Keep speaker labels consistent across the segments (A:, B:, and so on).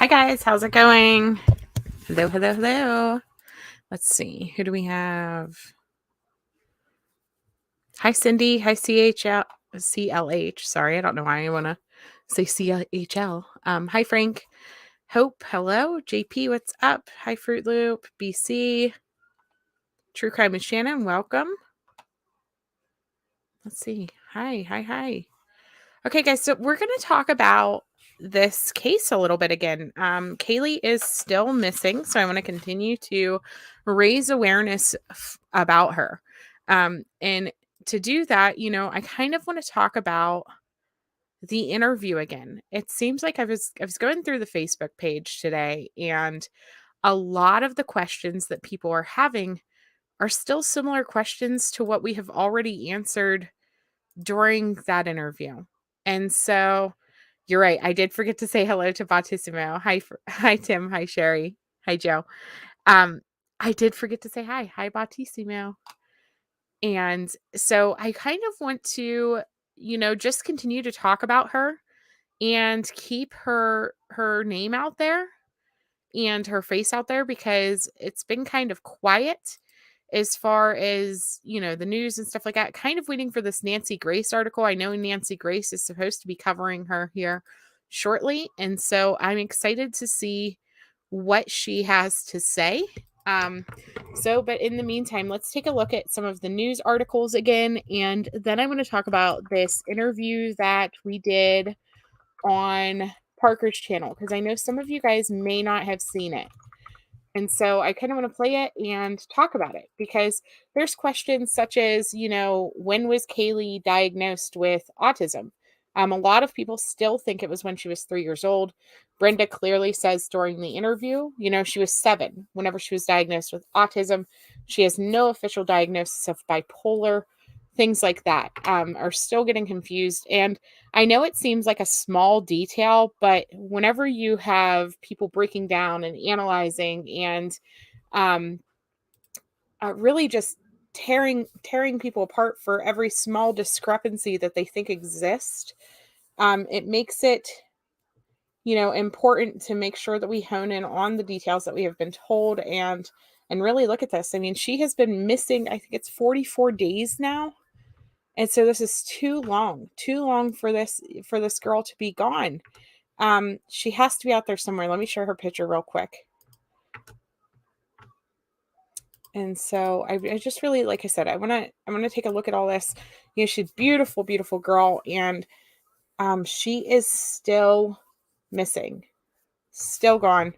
A: Hi guys, how's it going? Hello, hello, hello. Let's see. Who do we have? Hi Cindy. Hi CLH. Sorry, I don't know why I want to say CHL. Hi Frank. Hope. Hello. JP, what's up? Hi Fruit Loop. BC. True Crime with Shannon. Welcome. Let's see. Hi. Okay, guys. So we're going to talk about this case a little bit again. Kaylee is still missing, so I want to continue to raise awareness about her. And to do that, I kind of want to talk about the interview again. It seems like I was going through the Facebook page today, and a lot of the questions that people are having are still similar questions to what we have already answered during that interview. And so you're right. I did forget to say hello to Bautissimo. Hi Tim. Hi Sherry. Hi Joe. Um, I did forget to say hi. Hi Bautissimo. And so I kind of want to, just continue to talk about her and keep her name out there and her face out there because it's been kind of quiet as far as, the news and stuff like that. Kind of waiting for this Nancy Grace article. I know Nancy Grace is supposed to be covering her here shortly. And so I'm excited to see what she has to say. But in the meantime, let's take a look at some of the news articles again. And then I'm going to talk about this interview that we did on Parker's channel because I know some of you guys may not have seen it. And so I kind of want to play it and talk about it because there's questions such as, when was Kaylee diagnosed with autism? A lot of people still think it was when she was 3 years old. Brenda clearly says during the interview, she was 7 whenever she was diagnosed with autism. She has no official diagnosis of bipolar. Things like that are still getting confused. And I know it seems like a small detail, but whenever you have people breaking down and analyzing and really just tearing people apart for every small discrepancy that they think exists, it makes it important to make sure that we hone in on the details that we have been told and really look at this. I mean, she has been missing, I think it's 44 days now. And so this is too long for this girl to be gone. She has to be out there somewhere. Let me show her picture real quick. And so I just really, like I said, I want to take a look at all this. She's beautiful, beautiful girl. And she is still missing, still gone,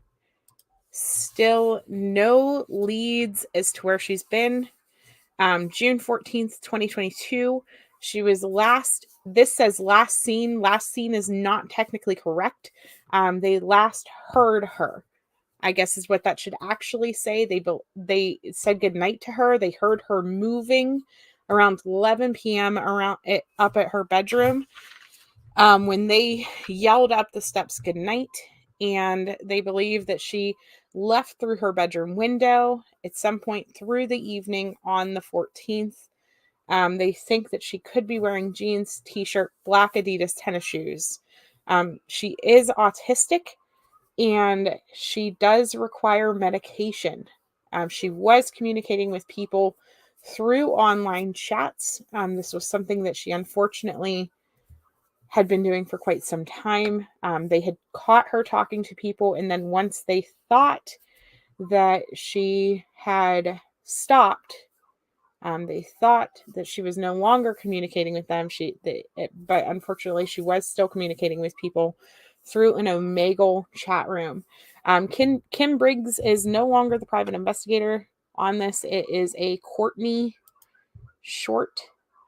A: still no leads as to where she's been. June 14th, 2022. She was this says last seen. Last seen is not technically correct. They last heard her, I guess is what that should actually say. They said goodnight to her. They heard her moving around 11 p.m. up at her bedroom when they yelled up the steps goodnight. And they believe that she left through her bedroom window at some point through the evening on the 14th. They think that she could be wearing jeans, t-shirt, black Adidas tennis shoes. She is autistic and she does require medication. She was communicating with people through online chats. This was something that she unfortunately had been doing for quite some time. They had caught her talking to people, and then once they thought that she had stopped, they thought that she was no longer communicating with them. But unfortunately, she was still communicating with people through an Omegle chat room. Kim Briggs is no longer the private investigator on this. It is a Courtney Short,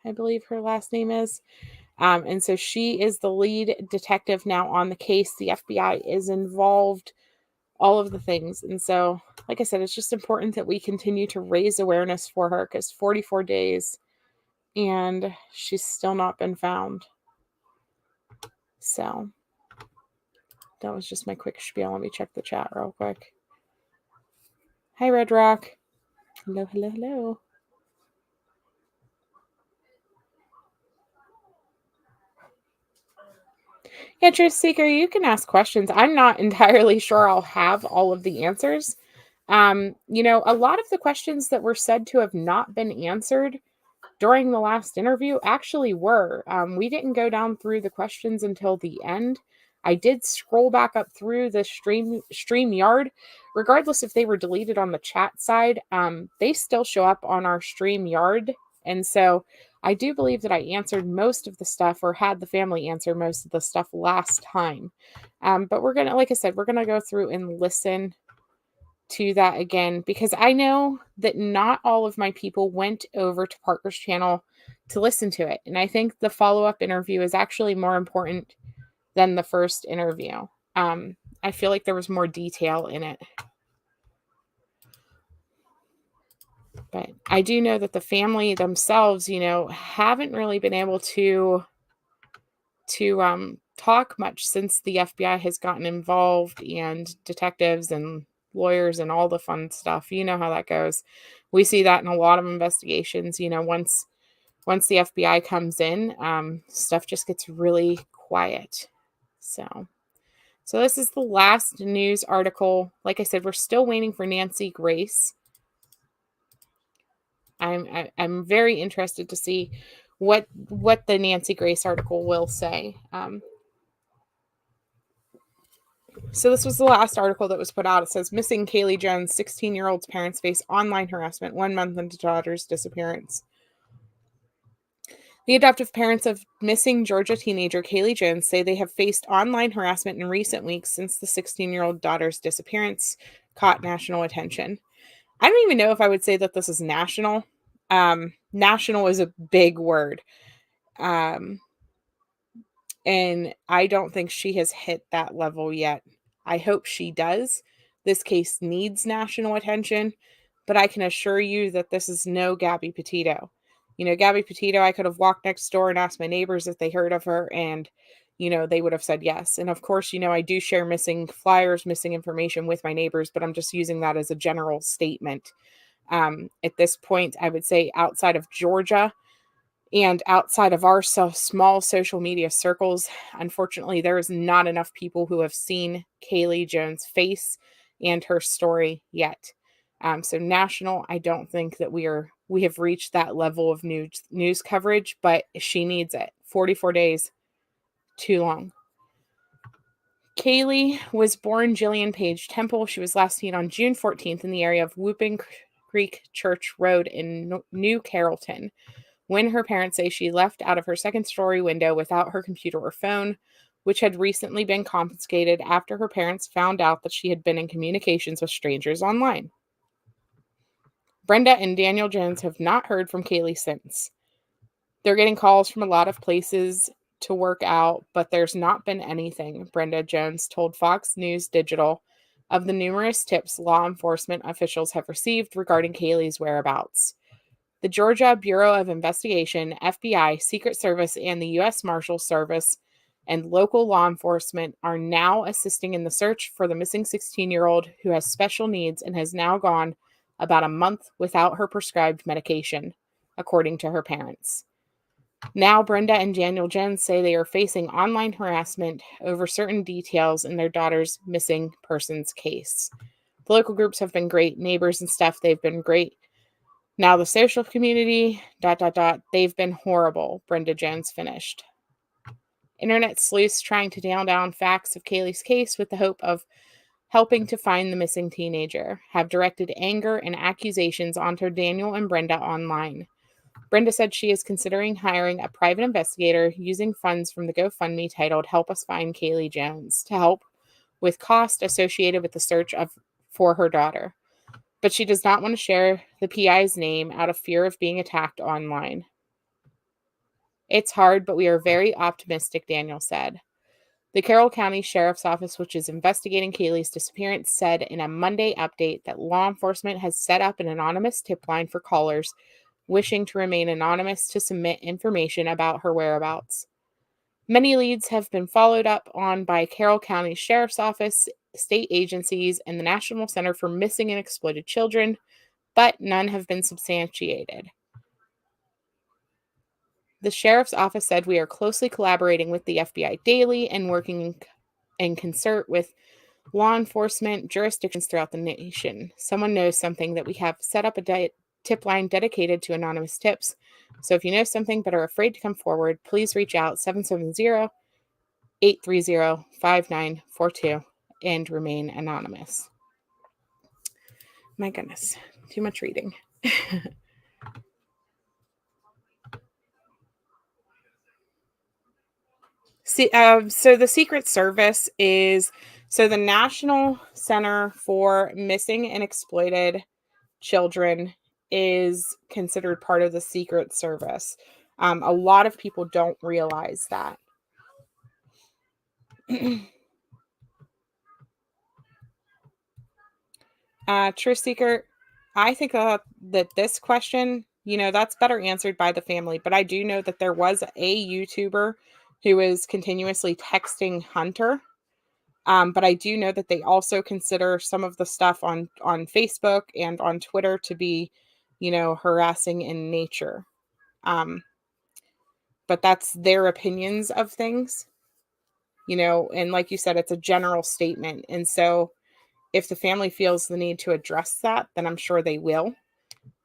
A: I believe her last name is. And so she is the lead detective now on the case. The FBI is involved, all of the things. And so, like I said, it's just important that we continue to raise awareness for her because 44 days and she's still not been found. So that was just my quick spiel. Let me check the chat real quick. Hi, Red Rock. Hello. Yeah, Truth Seeker, you can ask questions. I'm not entirely sure I'll have all of the answers. A lot of the questions that were said to have not been answered during the last interview actually were. We didn't go down through the questions until the end. I did scroll back up through the StreamYard, regardless if they were deleted on the chat side. They still show up on our StreamYard, and so I do believe that I answered most of the stuff, or had the family answer most of the stuff last time. But we're gonna, like I said, we're gonna go through and listen to that again, because I know that not all of my people went over to Parker's channel to listen to it. And I think the follow-up interview is actually more important than the first interview. I feel like there was more detail in it. But I do know that the family themselves, haven't really been able to talk much since the FBI has gotten involved, and detectives and lawyers and all the fun stuff. You know how that goes. We see that in a lot of investigations. Once the FBI comes in, stuff just gets really quiet. So this is the last news article. Like I said, we're still waiting for Nancy Grace. I'm very interested to see what the Nancy Grace article will say. So this was the last article that was put out. It says, missing Kaylee Jones, 16-year-old's parents face online harassment 1 month into daughter's disappearance. The adoptive parents of missing Georgia teenager Kaylee Jones say they have faced online harassment in recent weeks since the 16-year-old daughter's disappearance caught national attention. I don't even know if I would say that this is national. National is a big word. And I don't think she has hit that level yet. I hope she does. This case needs national attention, but I can assure you that this is no Gabby Petito. Gabby Petito, I could have walked next door and asked my neighbors if they heard of her, and, they would have said yes. And of course, I do share missing flyers, missing information with my neighbors, but I'm just using that as a general statement. At this point, I would say outside of Georgia, and outside of our small social media circles, unfortunately, there is not enough people who have seen Kaylee Jones' face and her story yet. So national, I don't think that we have reached that level of news coverage, but she needs it. 44 days, too long. Kaylee was born Jillian Page Temple. She was last seen on June 14th in the area of Whooping Creek Church Road in New Carrollton, when her parents say she left out of her second-story window without her computer or phone, which had recently been confiscated after her parents found out that she had been in communications with strangers online. Brenda and Daniel Jones have not heard from Kaylee since. They're getting calls from a lot of places to work out, but there's not been anything, Brenda Jones told Fox News Digital of the numerous tips law enforcement officials have received regarding Kaylee's whereabouts. The Georgia Bureau of Investigation, FBI, Secret Service, and the U.S. Marshals Service and local law enforcement are now assisting in the search for the missing 16-year-old who has special needs and has now gone about a month without her prescribed medication, according to her parents. Now, Brenda and Daniel Jones say they are facing online harassment over certain details in their daughter's missing persons case. The local groups have been great. Neighbors and stuff, they've been great. Now the social community, they've been horrible, Brenda Jones finished. Internet sleuths trying to nail down facts of Kaylee's case with the hope of helping to find the missing teenager have directed anger and accusations onto Daniel and Brenda online. Brenda said she is considering hiring a private investigator using funds from the GoFundMe titled Help Us Find Kaylee Jones to help with costs associated with the search for her daughter. But she does not want to share the PI's name out of fear of being attacked online. It's hard, but we are very optimistic, Daniel said. The Carroll County Sheriff's Office, which is investigating Kaylee's disappearance, said in a Monday update that law enforcement has set up an anonymous tip line for callers wishing to remain anonymous to submit information about her whereabouts. Many leads have been followed up on by Carroll County Sheriff's Office, state agencies, and the National Center for Missing and Exploited Children, but none have been substantiated. The sheriff's office said we are closely collaborating with the FBI daily and working in concert with law enforcement jurisdictions throughout the nation. Someone knows something that we have set up a tip line dedicated to anonymous tips. So if you know something but are afraid to come forward, please reach out 770-830-5942 and remain anonymous. My goodness, too much reading. So the Secret Service is the National Center for Missing and Exploited Children is considered part of the Secret Service. A lot of people don't realize that. Truth Seeker, I think that this question, that's better answered by the family. But I do know that there was a YouTuber who is continuously texting Hunter. But I do know that they also consider some of the stuff on Facebook and on Twitter to be, harassing in nature. But that's their opinions of things, and like you said, it's a general statement. And so if the family feels the need to address that, then I'm sure they will.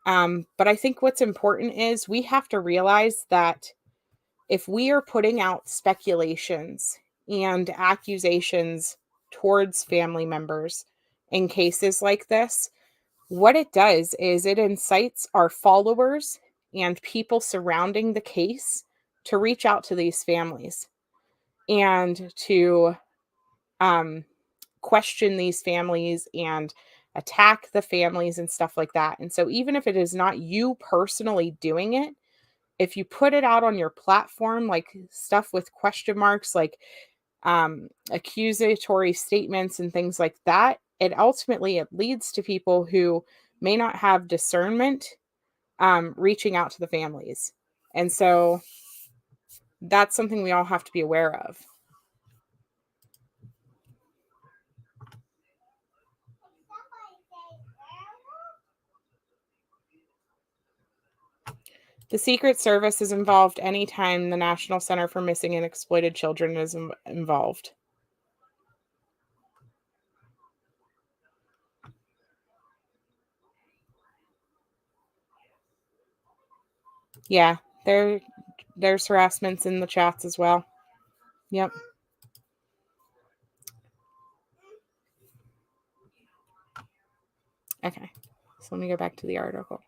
A: But I think what's important is we have to realize that if we are putting out speculations and accusations towards family members in cases like this, what it does is it incites our followers and people surrounding the case to reach out to these families and to question these families and attack the families and stuff like that. And so even if it is not you personally doing it, if you put it out on your platform, like stuff with question marks, like accusatory statements and things like that, it leads to people who may not have discernment reaching out to the families. And so that's something we all have to be aware of. The Secret Service is involved anytime the National Center for Missing and Exploited Children is involved. Yeah, there's harassments in the chats as well. Yep. Okay, so let me go back to the article.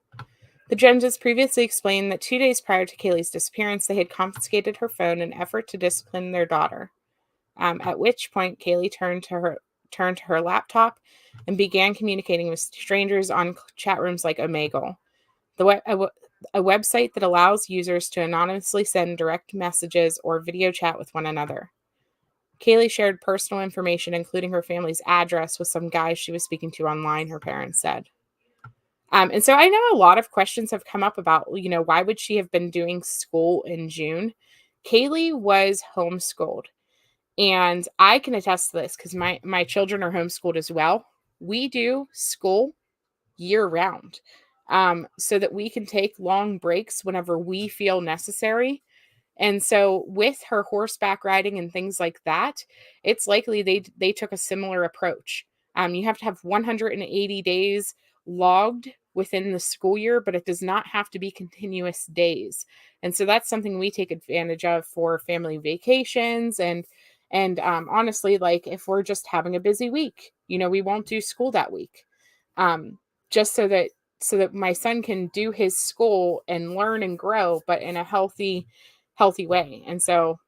A: The Joneses previously explained that 2 days prior to Kaylee's disappearance, they had confiscated her phone in an effort to discipline their daughter. At which point, Kaylee turned to her laptop and began communicating with strangers on chat rooms like Omegle, a website that allows users to anonymously send direct messages or video chat with one another. Kaylee shared personal information, including her family's address, with some guy she was speaking to online, her parents said. And so I know a lot of questions have come up about, why would she have been doing school in June? Kaylee was homeschooled. And I can attest to this because my children are homeschooled as well. We do school year round so that we can take long breaks whenever we feel necessary. And so with her horseback riding and things like that, it's likely they took a similar approach. You have to have 180 days logged within the school year, but it does not have to be continuous days. And so that's something we take advantage of for family vacations and honestly, like if we're just having a busy week, we won't do school that week. Just so that my son can do his school and learn and grow, but in a healthy way. And so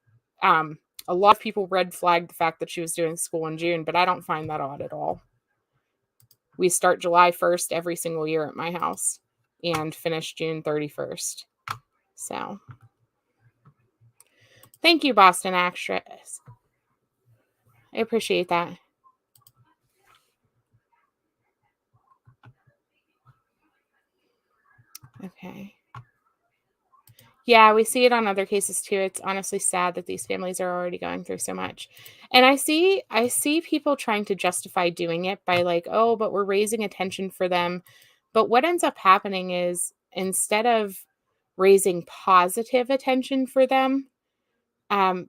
A: a lot of people red flagged the fact that she was doing school in June, but I don't find that odd at all. We start July 1st every single year at my house and finish June 31st. So thank you, Boston Actress. I appreciate that. Okay. Yeah, we see it on other cases too. It's honestly sad that these families are already going through so much. And I see people trying to justify doing it by like, "Oh, but we're raising attention for them." But what ends up happening is instead of raising positive attention for them,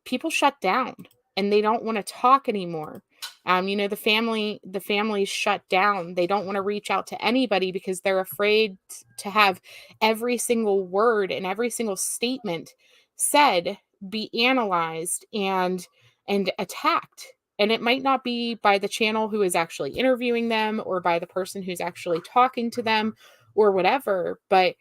A: people shut down and they don't want to talk anymore. The family's shut down. They don't want to reach out to anybody because they're afraid to have every single word and every single statement said be analyzed and attacked. And it might not be by the channel who is actually interviewing them or by the person who's actually talking to them or whatever, but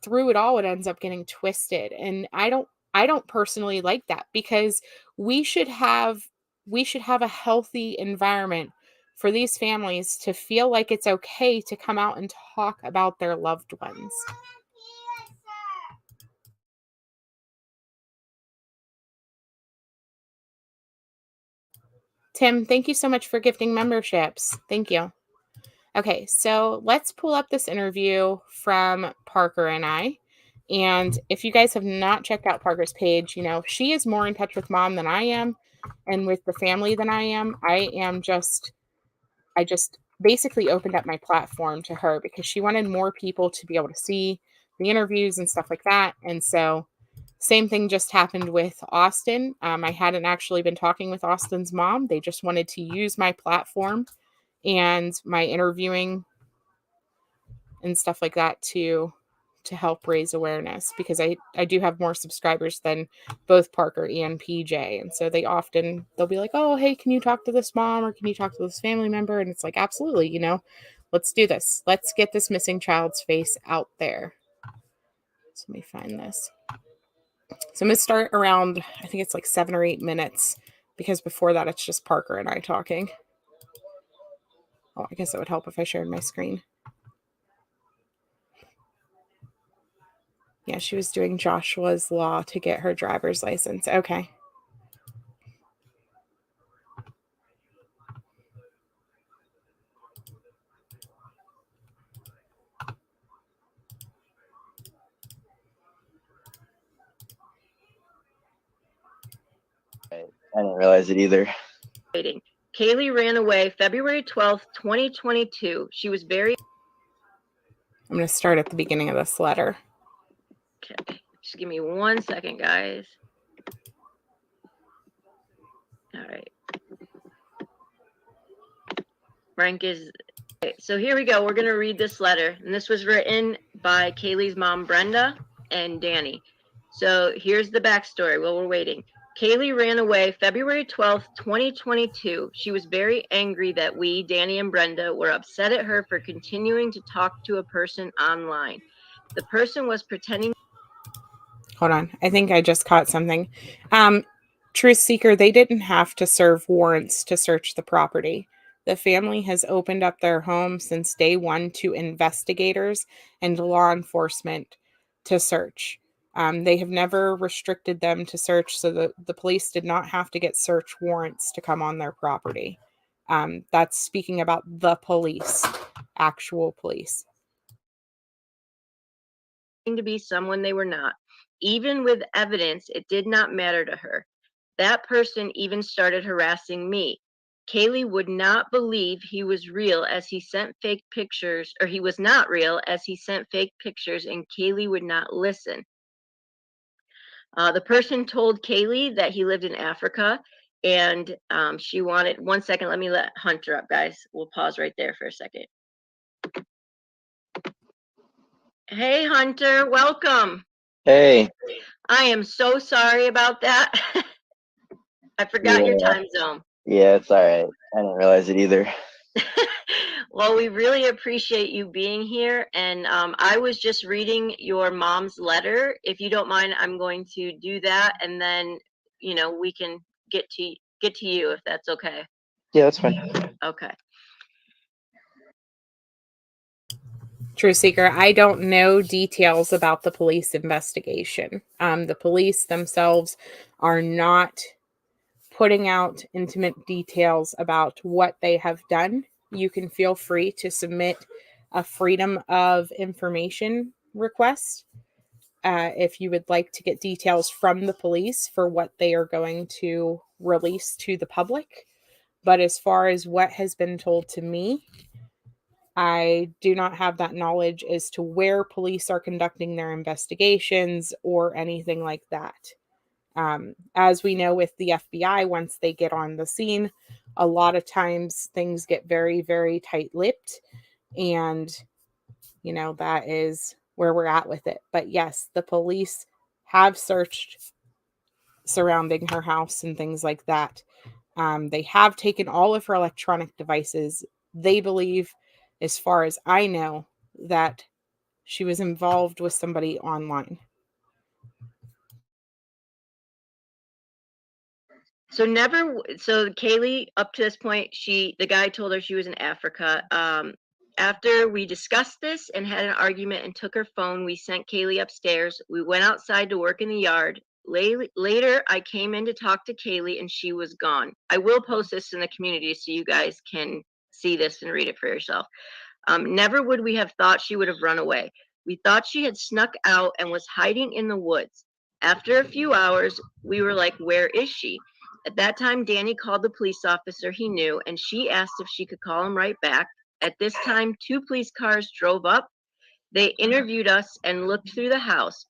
A: through it all it ends up getting twisted. And I don't personally like that, because we should have we should have a healthy environment for these families to feel like it's okay to come out and talk about their loved ones. Tim, thank you so much for gifting memberships. Thank you. Okay, so let's pull up this interview from Parker and I. And if you guys have not checked out Parker's page, she is more in touch with mom than I am and with the family than I am. I just basically opened up my platform to her because she wanted more people to be able to see the interviews and stuff like that. And so, same thing just happened with Austin. I hadn't actually been talking with Austin's mom. They just wanted to use my platform and my interviewing and stuff like that to help raise awareness, because I do have more subscribers than both Parker and PJ. And so they'll be like, "Oh, hey, can you talk to this mom or can you talk to this family member?" And it's like, "Absolutely, let's do this. Let's get this missing child's face out there." So let me find this. So I'm going to start around, I think it's like 7 or 8 minutes, because before that it's just Parker and I talking. Oh, I guess it would help if I shared my screen. Yeah, she was doing Joshua's Law to get her driver's license. Okay.
B: I didn't realize it either.
C: Kaylee ran away February 12th, 2022. She was very...
A: I'm going to start at the beginning of this letter.
C: Okay, just give me 1 second, guys. All right. Frank is... Okay, so here we go. We're going to read this letter. And this was written by Kaylee's mom, Brenda, and Danny. So here's the backstory while we're waiting. Kaylee ran away February 12th, 2022. She was very angry that we, Danny and Brenda, were upset at her for continuing to talk to a person online. The person was pretending...
A: Hold on. I think I just caught something. Truth Seeker, they didn't have to serve warrants to search the property. The family has opened up their home since day one to investigators and law enforcement to search. They have never restricted them to search, so the police did not have to get search warrants to come on their property. That's speaking about the police, actual police.
C: To be someone they were not. Even with evidence, it did not matter to her. That person even started harassing me. Kaylee would not believe he was real as he sent fake pictures, or he was not real as he sent fake pictures, and Kaylee would not listen. The person told Kaylee that he lived in Africa, and she wanted... 1 second, let me let Hunter up, guys. We'll pause right there for a second. Hey, Hunter, welcome.
B: Hey.
C: I am so sorry about that. I forgot your time zone.
B: Yeah, it's all right. I didn't realize it either.
C: Well, we really appreciate you being here. And I was just reading your mom's letter. If you don't mind, I'm going to do that. And then, we can get to you, if that's okay.
B: Yeah, that's fine.
C: Okay.
A: True Seeker, I don't know details about the police investigation. The police themselves are not putting out intimate details about what they have done. You can feel free to submit a Freedom of Information request if you would like to get details from the police for what they are going to release to the public. But as far as what has been told to me, I do not have that knowledge as to where police are conducting their investigations or anything like that. As we know with the FBI, once they get on the scene, a lot of times things get very, very tight-lipped, and that is where we're at with it. But yes, the police have searched surrounding her house and things like that. They have taken all of her electronic devices. They believe, as far as I know, that she was involved with somebody online.
C: So Kaylee, up to this point, the guy told her she was in Africa. After we discussed this and had an argument and took her phone, we sent Kaylee upstairs. We went outside to work in the yard. Later, I came in to talk to Kaylee and she was gone. I will post this in the community so you guys can see this and read it for yourself. Never would we have thought she would have run away. We thought she had snuck out and was hiding in the woods. After a few hours, we were like, where is she? At that time, Danny called the police officer he knew, and she asked if she could call him right back. At this time, 2 police cars drove up. They interviewed us and looked through the house.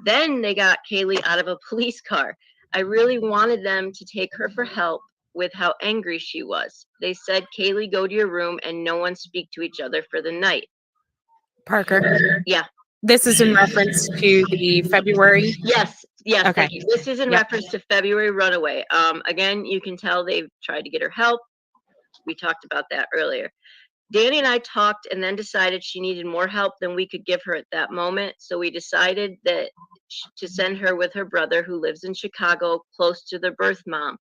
C: Then they got Kaylee out of a police car. I really wanted them to take her for help with how angry she was. They said, Kaylee, go to your room and no one speak to each other for the night.
A: Parker?
C: Yeah.
A: This is in reference to the February?
C: Yes,
A: Okay.
C: thank you. This is in reference to February runaway. Again, you can tell they've tried to get her help. We talked about that earlier. Danny and I talked and then decided she needed more help than we could give her at that moment. So we decided that to send her with her brother who lives in Chicago, close to the birth mom.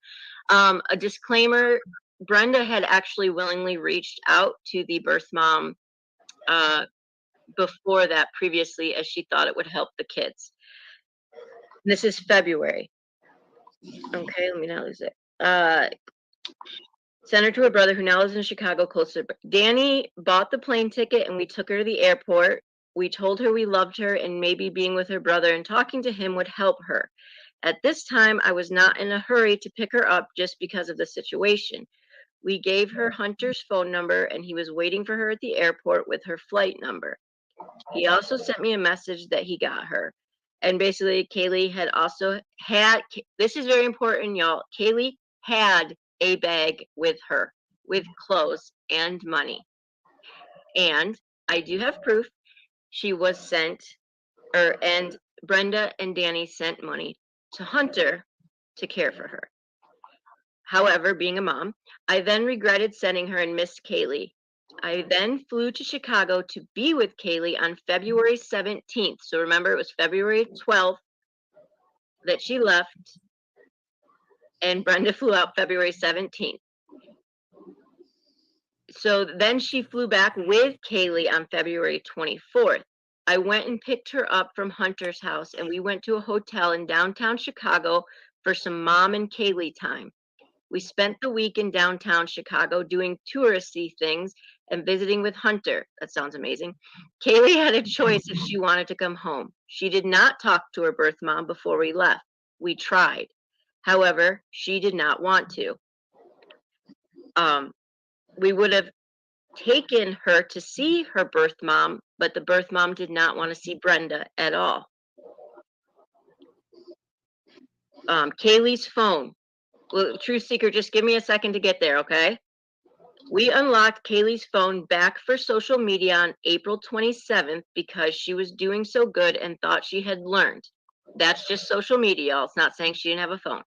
C: A disclaimer, Brenda had actually willingly reached out to the birth mom before that previously, as she thought it would help the kids. This is February. Okay, let me not lose it. Sent her to her brother who now lives in Chicago, close to Danny bought the plane ticket and we took her to the airport. We told her we loved her and maybe being with her brother and talking to him would help her. At this time, I was not in a hurry to pick her up just because of the situation. We gave her Hunter's phone number and he was waiting for her at the airport with her flight number. He also sent me a message that he got her. And basically, Kaylee had also had, this is very important, y'all. Kaylee had a bag with her with clothes and money. And I do have proof she was sent, and Brenda and Danny sent money to Hunter to care for her. However, being a mom, I then regretted sending her and missed Kaylee. I then flew to Chicago to be with Kaylee on February 17th. So remember, it was February 12th that she left, and Brenda flew out February 17th. So then she flew back with Kaylee on February 24th. I went and picked her up from Hunter's house, and we went to a hotel in downtown Chicago for some mom and Kaylee time. We spent the week in downtown Chicago doing touristy things and visiting with Hunter. That sounds amazing. Kaylee had a choice if she wanted to come home. She did not talk to her birth mom before we left. We tried. However, she did not want to. We would have taken her to see her birth mom, but the birth mom did not want to see Brenda at all. Kaylee's phone. Well, Truth Seeker, just give me a second to get there, okay? We unlocked Kaylee's phone back for social media on April 27th because she was doing so good and thought she had learned. That's just social media, y'all. It's not saying she didn't have a phone.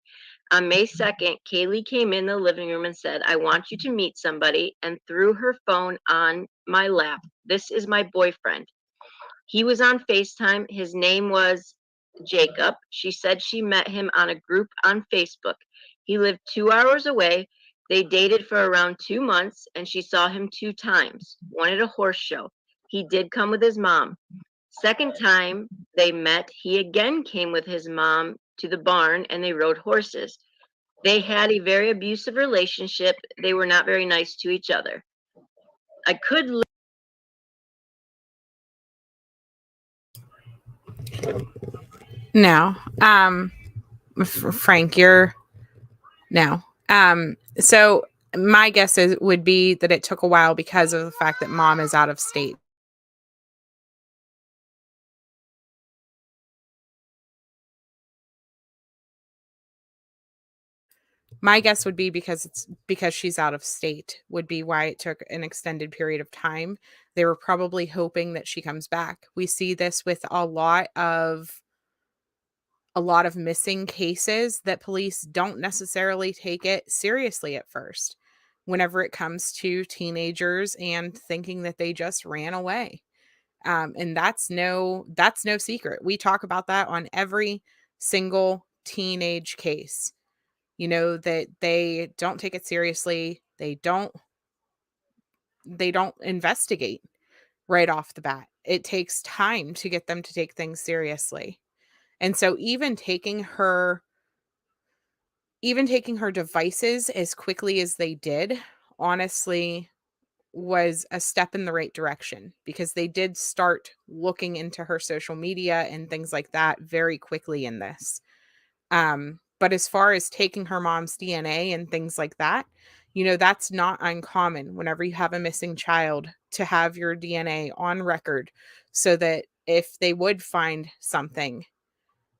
C: On May 2nd, Kaylee came in the living room and said, I want you to meet somebody, and threw her phone on my lap. This is my boyfriend. He was on FaceTime. His name was Jacob. She said she met him on a group on Facebook. He lived 2 hours away. They dated for around 2 months, and she saw him 2 times, one at a horse show. He did come with his mom. Second time they met, he again came with his mom to the barn, and they rode horses. They had a very abusive relationship. They were not very nice to each other. I could
A: No. Frank, you're no. So My guess would be that it took a while because of the fact that mom is out of state. My guess would be because she's out of state would be why it took an extended period of time. They were probably hoping that she comes back. We see this with a lot of missing cases that police don't necessarily take it seriously at first whenever it comes to teenagers and thinking that they just ran away. And that's no secret. We talk about that on every single teenage case. That they don't take it seriously. They don't investigate right off the bat. It takes time to get them to take things seriously. And so even taking her devices as quickly as they did, honestly, was a step in the right direction because they did start looking into her social media and things like that very quickly in this. But as far as taking her mom's DNA and things like that, that's not uncommon whenever you have a missing child to have your DNA on record so that if they would find something,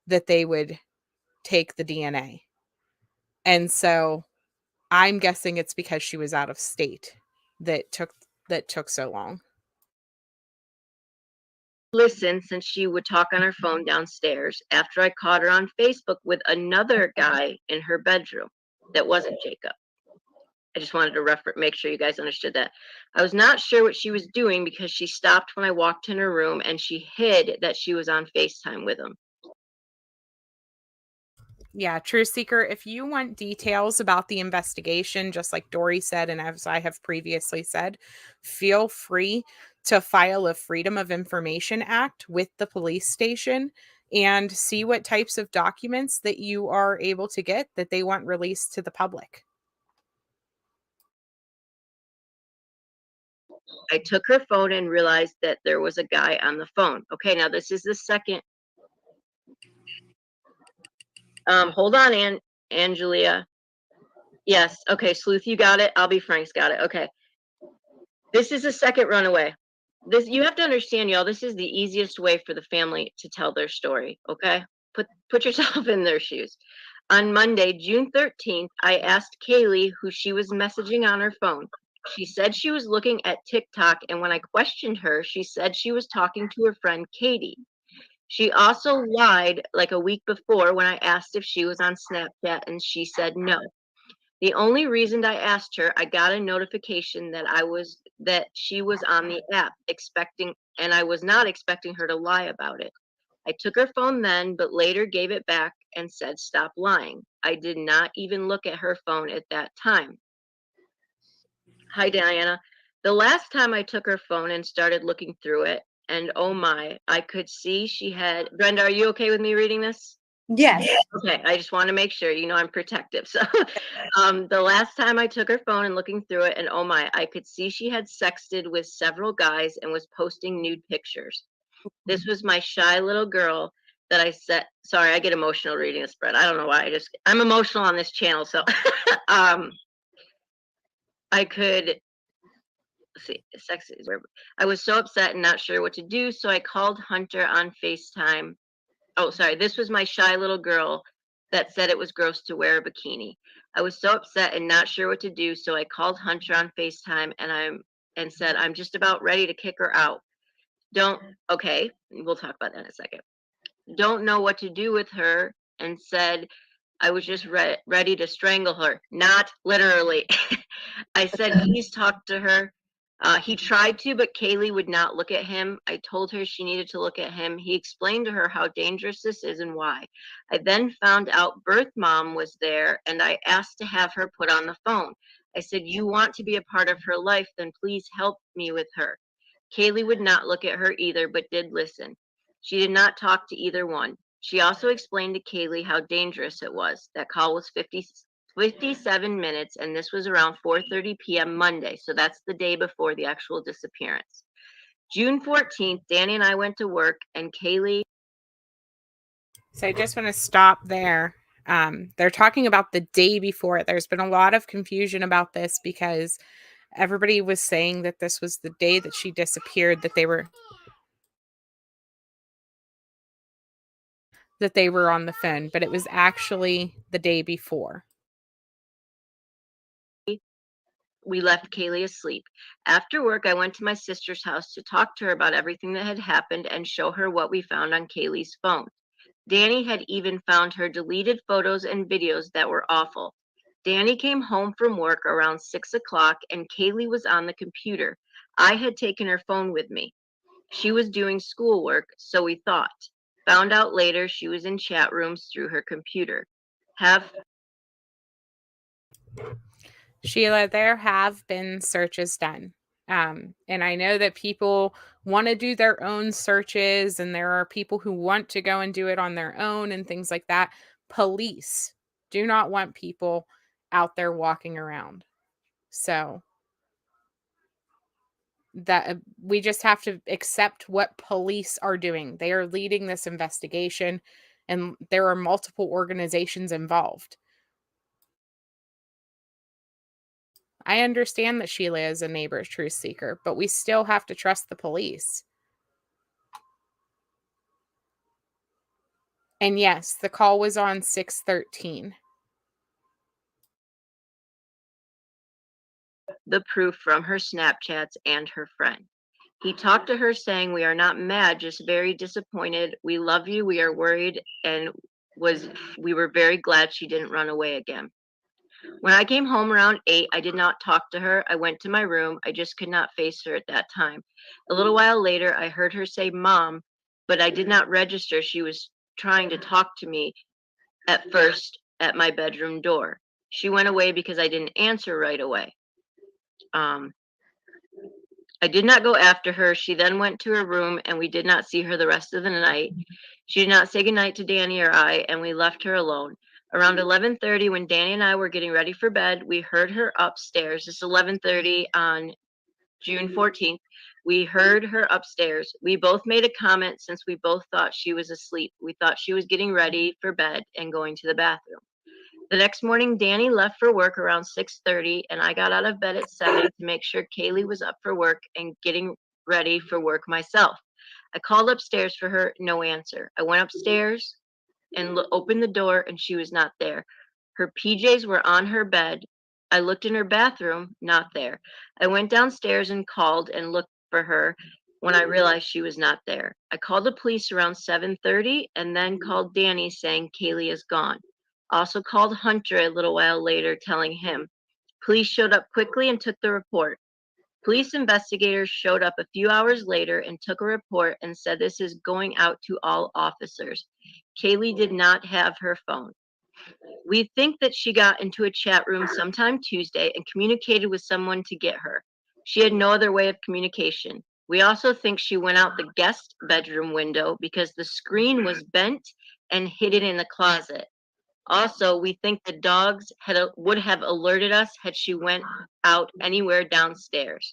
A: that they would take the DNA. And so I'm guessing it's because she was out of state that took so long.
C: Listen, since she would talk on her phone downstairs after I caught her on Facebook with another guy in her bedroom that wasn't Jacob. I just wanted to make sure you guys understood that. I was not sure what she was doing because she stopped when I walked in her room and she hid that she was on FaceTime with him.
A: Yeah, True Seeker, if you want details about the investigation, just like Dory said, and as I have previously said, feel free to file a Freedom of Information Act with the police station and see what types of documents that you are able to get that they want released to the public.
C: I took her phone and realized that there was a guy on the phone. Okay, now this is the second. Hold on, Angelia. Yes. Okay, Sleuth, you got it. I'll be Frank's got it. Okay. This is the second runaway. This you have to understand, y'all. This is the easiest way for the family to tell their story. Okay, put yourself in their shoes. On Monday, June 13th, I asked Kaylee who she was messaging on her phone. She said she was looking at TikTok, and when I questioned her, she said she was talking to her friend Katie. She also lied like a week before when I asked if she was on Snapchat, and she said no. The only reason I asked her, I got a notification that she was on the app, and I was not expecting her to lie about it. I took her phone then, but later gave it back and said, stop lying. I did not even look at her phone at that time. Hi, Diana. The last time I took her phone and started looking through it, and oh my, I could see she had. Brenda, are you okay with me reading this?
D: Yes.
C: Okay, I just want to make sure, I'm protective. So the last time I took her phone and looking through it, and oh my, I could see she had sexted with several guys and was posting nude pictures. This was my shy little girl that I said, sorry, I get emotional reading this, Brett. I don't know why. I'm emotional on this channel. So I could see sex is where I was so upset and not sure what to do. So I called Hunter on FaceTime. Oh, sorry. This was my shy little girl that said it was gross to wear a bikini. I was so upset and not sure what to do, so I called Hunter on FaceTime and said I'm just about ready to kick her out. Okay, we'll talk about that in a second. Don't know what to do with her and said I was just ready to strangle her. Not literally. I said, please talk to her. He tried to, but Kaylee would not look at him. I told her she needed to look at him. He explained to her how dangerous this is and why. I then found out birth mom was there, and I asked to have her put on the phone. I said, you want to be a part of her life, then please help me with her. Kaylee would not look at her either, but did listen. She did not talk to either one. She also explained to Kaylee how dangerous it was. That call was 57 minutes, and this was around 4:30 p.m. Monday, so that's the day before the actual disappearance. June 14th, Danny and I went to work, and Kaylee.
A: So I just want to stop there They're talking about the day before. There's been a lot of confusion about this because everybody was saying that this was the day that she disappeared, that they were on the phone, but it was actually the day before.
C: We left Kaylee asleep. After work, I went to my sister's house to talk to her about everything that had happened and show her what we found on Kaylee's phone. Danny had even found her deleted photos and videos that were awful. Danny came home from work around 6 o'clock and Kaylee was on the computer. I had taken her phone with me. She was doing schoolwork, so we thought. Found out later she was in chat rooms through her computer.
A: Sheila, there have been searches done. And I know that people want to do their own searches, and there are people who want to go and do it on their own and things like that. Police do not want people out there walking around. So that we just have to accept what police are doing. They are leading this investigation, and there are multiple organizations involved. I understand that Sheila is a neighbor's truth seeker, but we still have to trust the police. And yes, the call was on 613.
C: The proof from her Snapchats and her friend. He talked to her saying, "We are not mad, just very disappointed. We love you. We are worried." And we were very glad she didn't run away again. When I came home around 8, I did not talk to her. I went to my room. I just could not face her at that time. A little while later, I heard her say, "Mom," but I did not register she was trying to talk to me at first at my bedroom door. She went away because I didn't answer right away. I did not go after her. She then went to her room and we did not see her the rest of the night. She did not say goodnight to Danny or I, and we left her alone. Around 11:30, when Danny and I were getting ready for bed, we heard her upstairs. It's 11:30 on June 14th. We heard her upstairs. We both made a comment since we both thought she was asleep. We thought she was getting ready for bed and going to the bathroom. The next morning, Danny left for work around 6:30, and I got out of bed at 7 to make sure Kaylee was up for work and getting ready for work myself. I called upstairs for her, no answer. I went upstairs and opened the door, and she was not there. Her PJs were on her bed. I looked in her bathroom, not there. I went downstairs and called and looked for her when I realized she was not there. I called the police around 7:30 and then called Danny saying Kaylee is gone. Also called Hunter a little while later telling him. Police showed up quickly and took the report. Police investigators showed up a few hours later and took a report and said this is going out to all officers. Kaylee did not have her phone. We think that she got into a chat room sometime Tuesday and communicated with someone to get her. She had no other way of communication. We also think she went out the guest bedroom window because the screen was bent and hidden in the closet. Also, we think the dogs would have alerted us had she went out anywhere downstairs.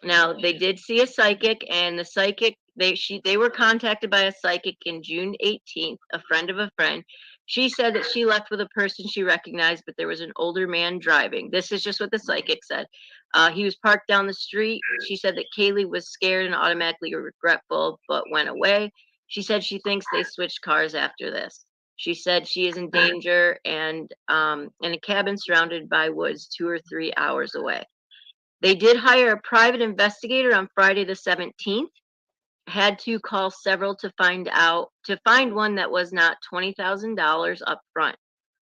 C: Now, they did see a psychic, and the psychic they were contacted by a psychic in June 18th, a friend of a friend. She said that she left with a person she recognized, but there was an older man driving. This is just what the psychic said. He was parked down the street. She said that Kaylee was scared and automatically regretful, but went away. She said she thinks they switched cars after this. She said she is in danger and in a cabin surrounded by woods 2 or 3 hours away. They did hire a private investigator on Friday the 17th. Had to call several to find one that was not $20,000 up front.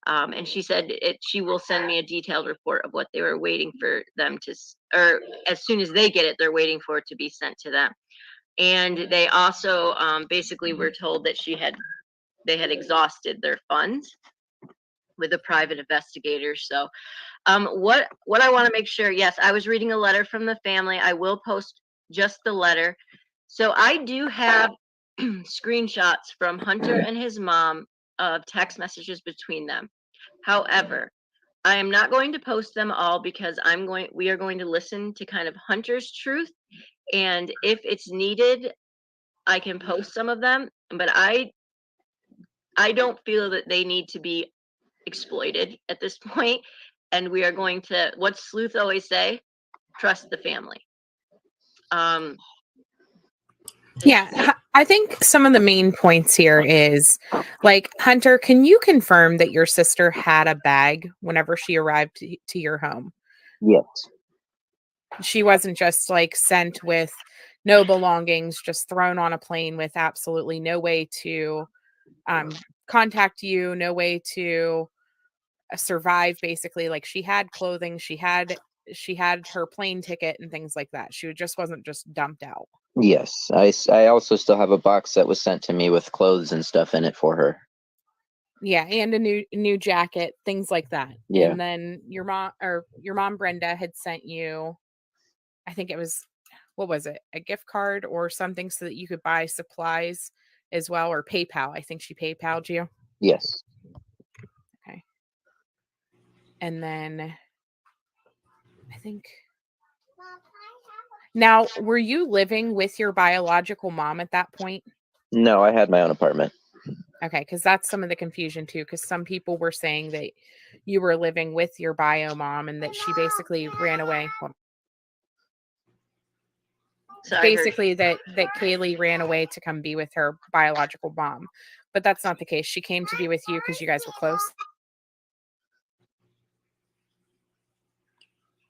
C: And she said she will send me a detailed report of what they were waiting for them to, or as soon as they get it, they're waiting for it to be sent to them. And they also basically were told that they had exhausted their funds with a private investigator. So what I want to make sure, yes, I was reading a letter from the family. I will post just the letter. So I do have screenshots from Hunter and his mom of text messages between them. However, I am not going to post them all because we are going to listen to kind of Hunter's truth. And if it's needed, I can post some of them, but I don't feel that they need to be exploited at this point, and we are going to, what's Sleuth always say? Trust the family.
A: Yeah, I think some of the main points here is like, Hunter, can you confirm that your sister had a bag whenever she arrived to your home?
B: Yes.
A: She wasn't just like sent with no belongings, just thrown on a plane with absolutely no way to contact you, no way to survive, basically. Like, she had clothing, she had her plane ticket and things like that. She just wasn't just dumped out.
B: Yes. I also still have a box that was sent to me with clothes and stuff in it for her.
A: Yeah, and a new jacket, things like that.
B: Yeah.
A: And then your mom Brenda had sent you, I think it was, what was it? A gift card or something so that you could buy supplies as well, or PayPal. I think she PayPal'd you.
B: Yes.
A: Okay. And then I think, now, were you living with your biological mom at that point?
B: No, I had my own apartment.
A: Okay, because that's some of the confusion too, because some people were saying that you were living with your bio mom and that she basically ran away.
C: Sorry,
A: Basically that Kaylee ran away to come be with her biological mom. But that's not the case. She came to be with you because you guys were close.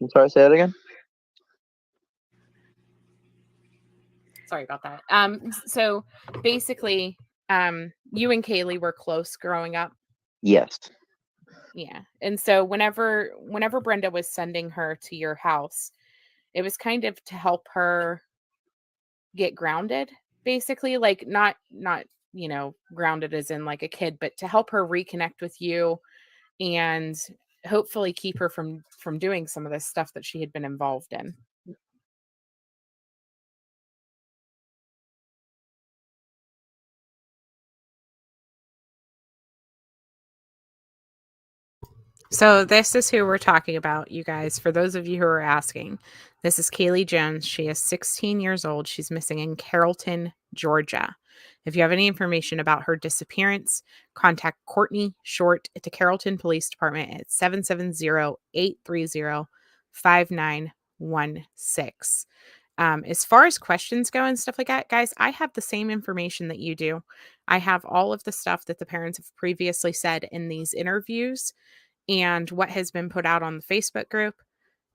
B: I'm sorry, say that again?
A: Sorry about that. So basically, you and Kaylee were close growing up.
B: Yes.
A: Yeah. And so whenever Brenda was sending her to your house, it was kind of to help her get grounded, basically, like not grounded as in like a kid, but to help her reconnect with you and hopefully keep her from doing some of this stuff that she had been involved in. So this is who we're talking about, you guys. For those of you who are asking, this is Kaylee Jones. She is 16 years old. She's missing in Carrollton, Georgia. If you have any information about her disappearance, contact Courtney Short at the Carrollton Police Department at 770-830-5916. As far as questions go and stuff like that, guys, I have the same information that you do. I have all of the stuff that the parents have previously said in these interviews and what has been put out on the Facebook group,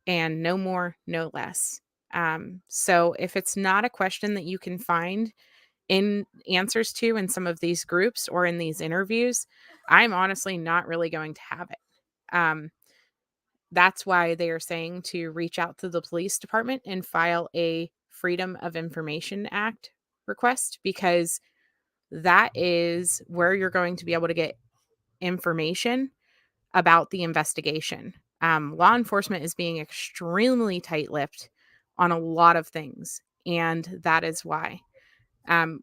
A: and no more, no less. So if it's not a question that you can find in answers to in some of these groups or in these interviews, I'm honestly not really going to have it. That's why they are saying to reach out to the police department and file a Freedom of Information Act request, because that is where you're going to be able to get information about the investigation. Law enforcement is being extremely tight-lipped on a lot of things, and that is why.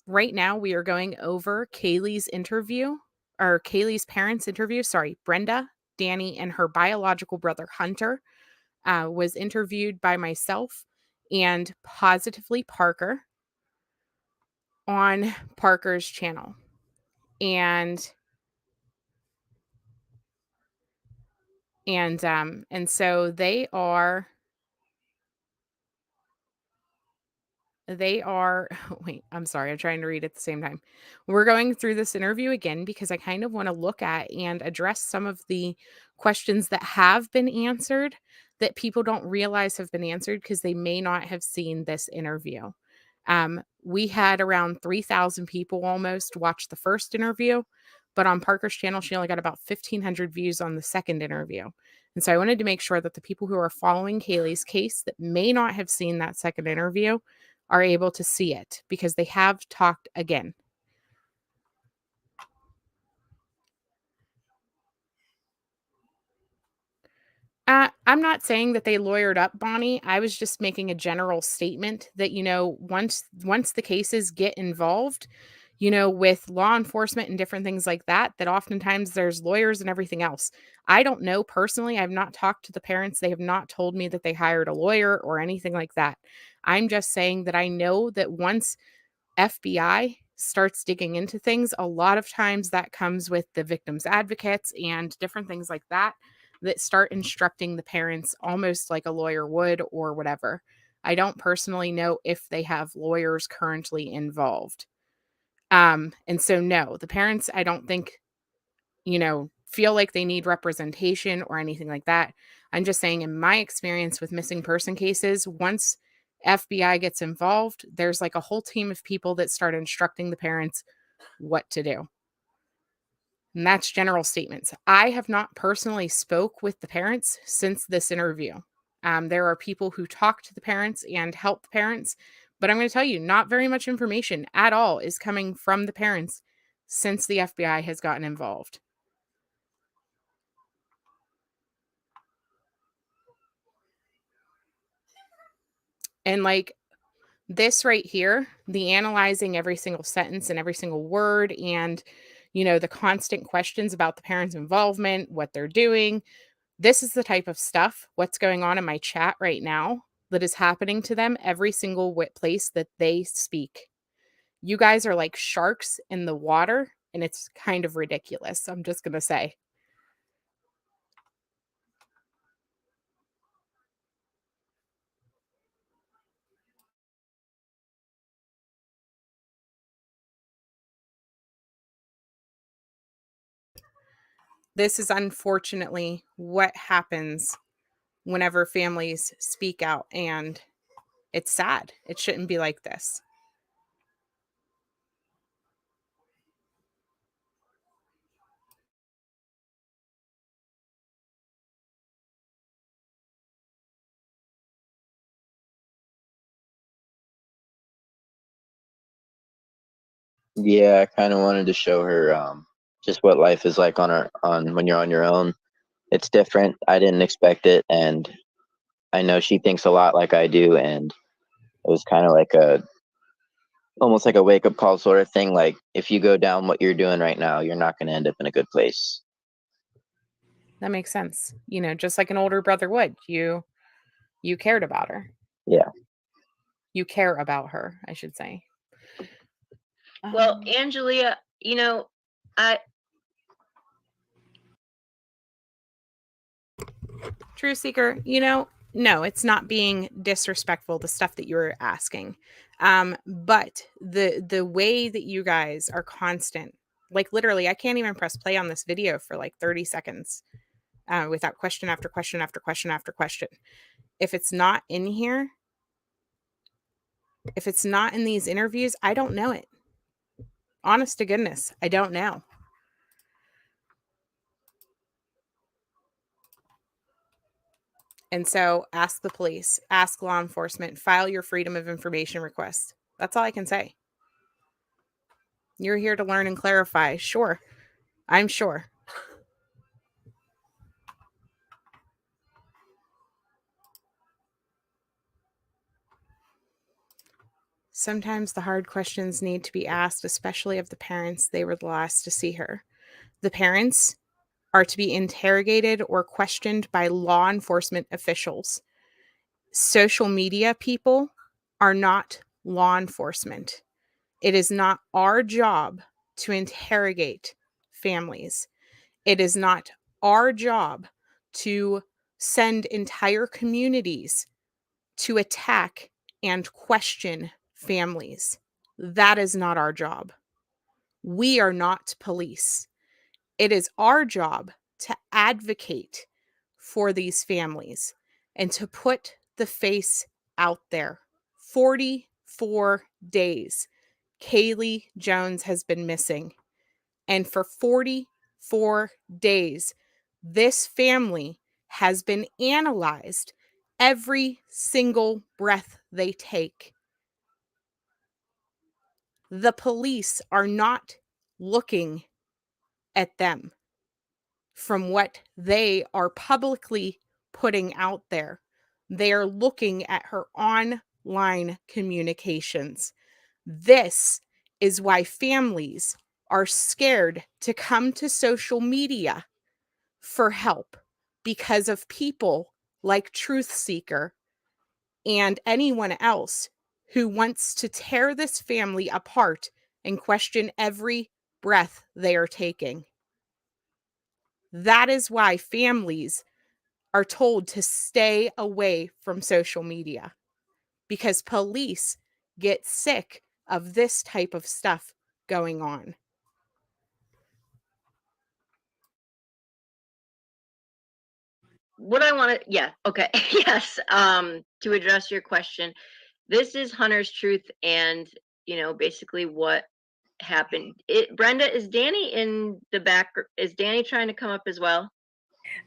A: Right now, we are going over Kaylee's interview, or Kaylee's parents' interview. Sorry, Brenda, Danny, and her biological brother Hunter was interviewed by myself and Positively Parker on Parker's channel, and so they are wait, I'm sorry, I'm trying to read at the same time. We're going through this interview again because I kind of want to look at and address some of the questions that have been answered that people don't realize have been answered because they may not have seen this interview. We had around 3,000 people almost watch the first interview, but on Parker's channel, she only got about 1,500 views on the second interview. And so I wanted to make sure that the people who are following Kaylee's case that may not have seen that second interview are able to see it, because they have talked again. I'm not saying that they lawyered up Bonnie. I was just making a general statement that, once the cases get involved, with law enforcement and different things like that, that oftentimes there's lawyers and everything else. I don't know personally. I've not talked to the parents. They have not told me that they hired a lawyer or anything like that. I'm just saying that I know that once FBI starts digging into things, a lot of times that comes with the victim's advocates and different things like that that start instructing the parents almost like a lawyer would or whatever. I don't personally know if they have lawyers currently involved. And so no, the parents, I don't think, feel like they need representation or anything like that. I'm just saying, in my experience with missing person cases, once FBI gets involved, there's like a whole team of people that start instructing the parents what to do. And that's general statements. I have not personally spoke with the parents since this interview. There are people who talk to the parents and help the parents, but I'm going to tell you, not very much information at all is coming from the parents since the FBI has gotten involved. And like this right here, the analyzing every single sentence and every single word, and the constant questions about the parents' involvement, what they're doing. This is the type of stuff, what's going on in my chat right now, that is happening to them every single place that they speak. You guys are like sharks in the water, and it's kind of ridiculous. I'm just going to say. This is unfortunately what happens whenever families speak out, and it's sad. It shouldn't be like this.
B: Yeah, I kind of wanted to show her just what life is like on when you're on your own. It's different. I didn't expect it, and I know she thinks a lot like I do, and it was kind of like almost like a wake up call sort of thing. Like, if you go down what you're doing right now, you're not going to end up in a good place.
A: That makes sense. Just like an older brother would. You cared about her.
B: Yeah.
A: You care about her, I should say.
C: Well, Angelia, I
A: True Seeker, no, it's not being disrespectful, the stuff that you're asking. But the way that you guys are constant, like literally, I can't even press play on this video for like 30 seconds without question after question after question after question. If it's not in here, if it's not in these interviews, I don't know it. Honest to goodness, I don't know. And so ask the police, ask law enforcement, file your freedom of information request. That's all I can say. You're here to learn and clarify. Sure. I'm sure. Sometimes the hard questions need to be asked, especially of the parents. They were the last to see her. The parents are to be interrogated or questioned by law enforcement officials. Social media people are not law enforcement. It is not our job to interrogate families. It is not our job to send entire communities to attack and question families. That is not our job. We are not police. It is our job to advocate for these families and to put the face out there. 44 days, Kaylee Jones has been missing. And for 44 days, this family has been analyzed every single breath they take. The police are not looking at them from what they are publicly putting out there. They are looking at her online communications. This is why families are scared to come to social media for help, because of people like Truth Seeker and anyone else who wants to tear this family apart and question every breath they are taking. That is why families are told to stay away from social media, because police get sick of this type of stuff going on.
C: What I want to, yeah, okay, yes. To address your question, this is Hunter's truth, and basically what happened. Brenda, is Danny in the back? Is Danny trying to come up as well?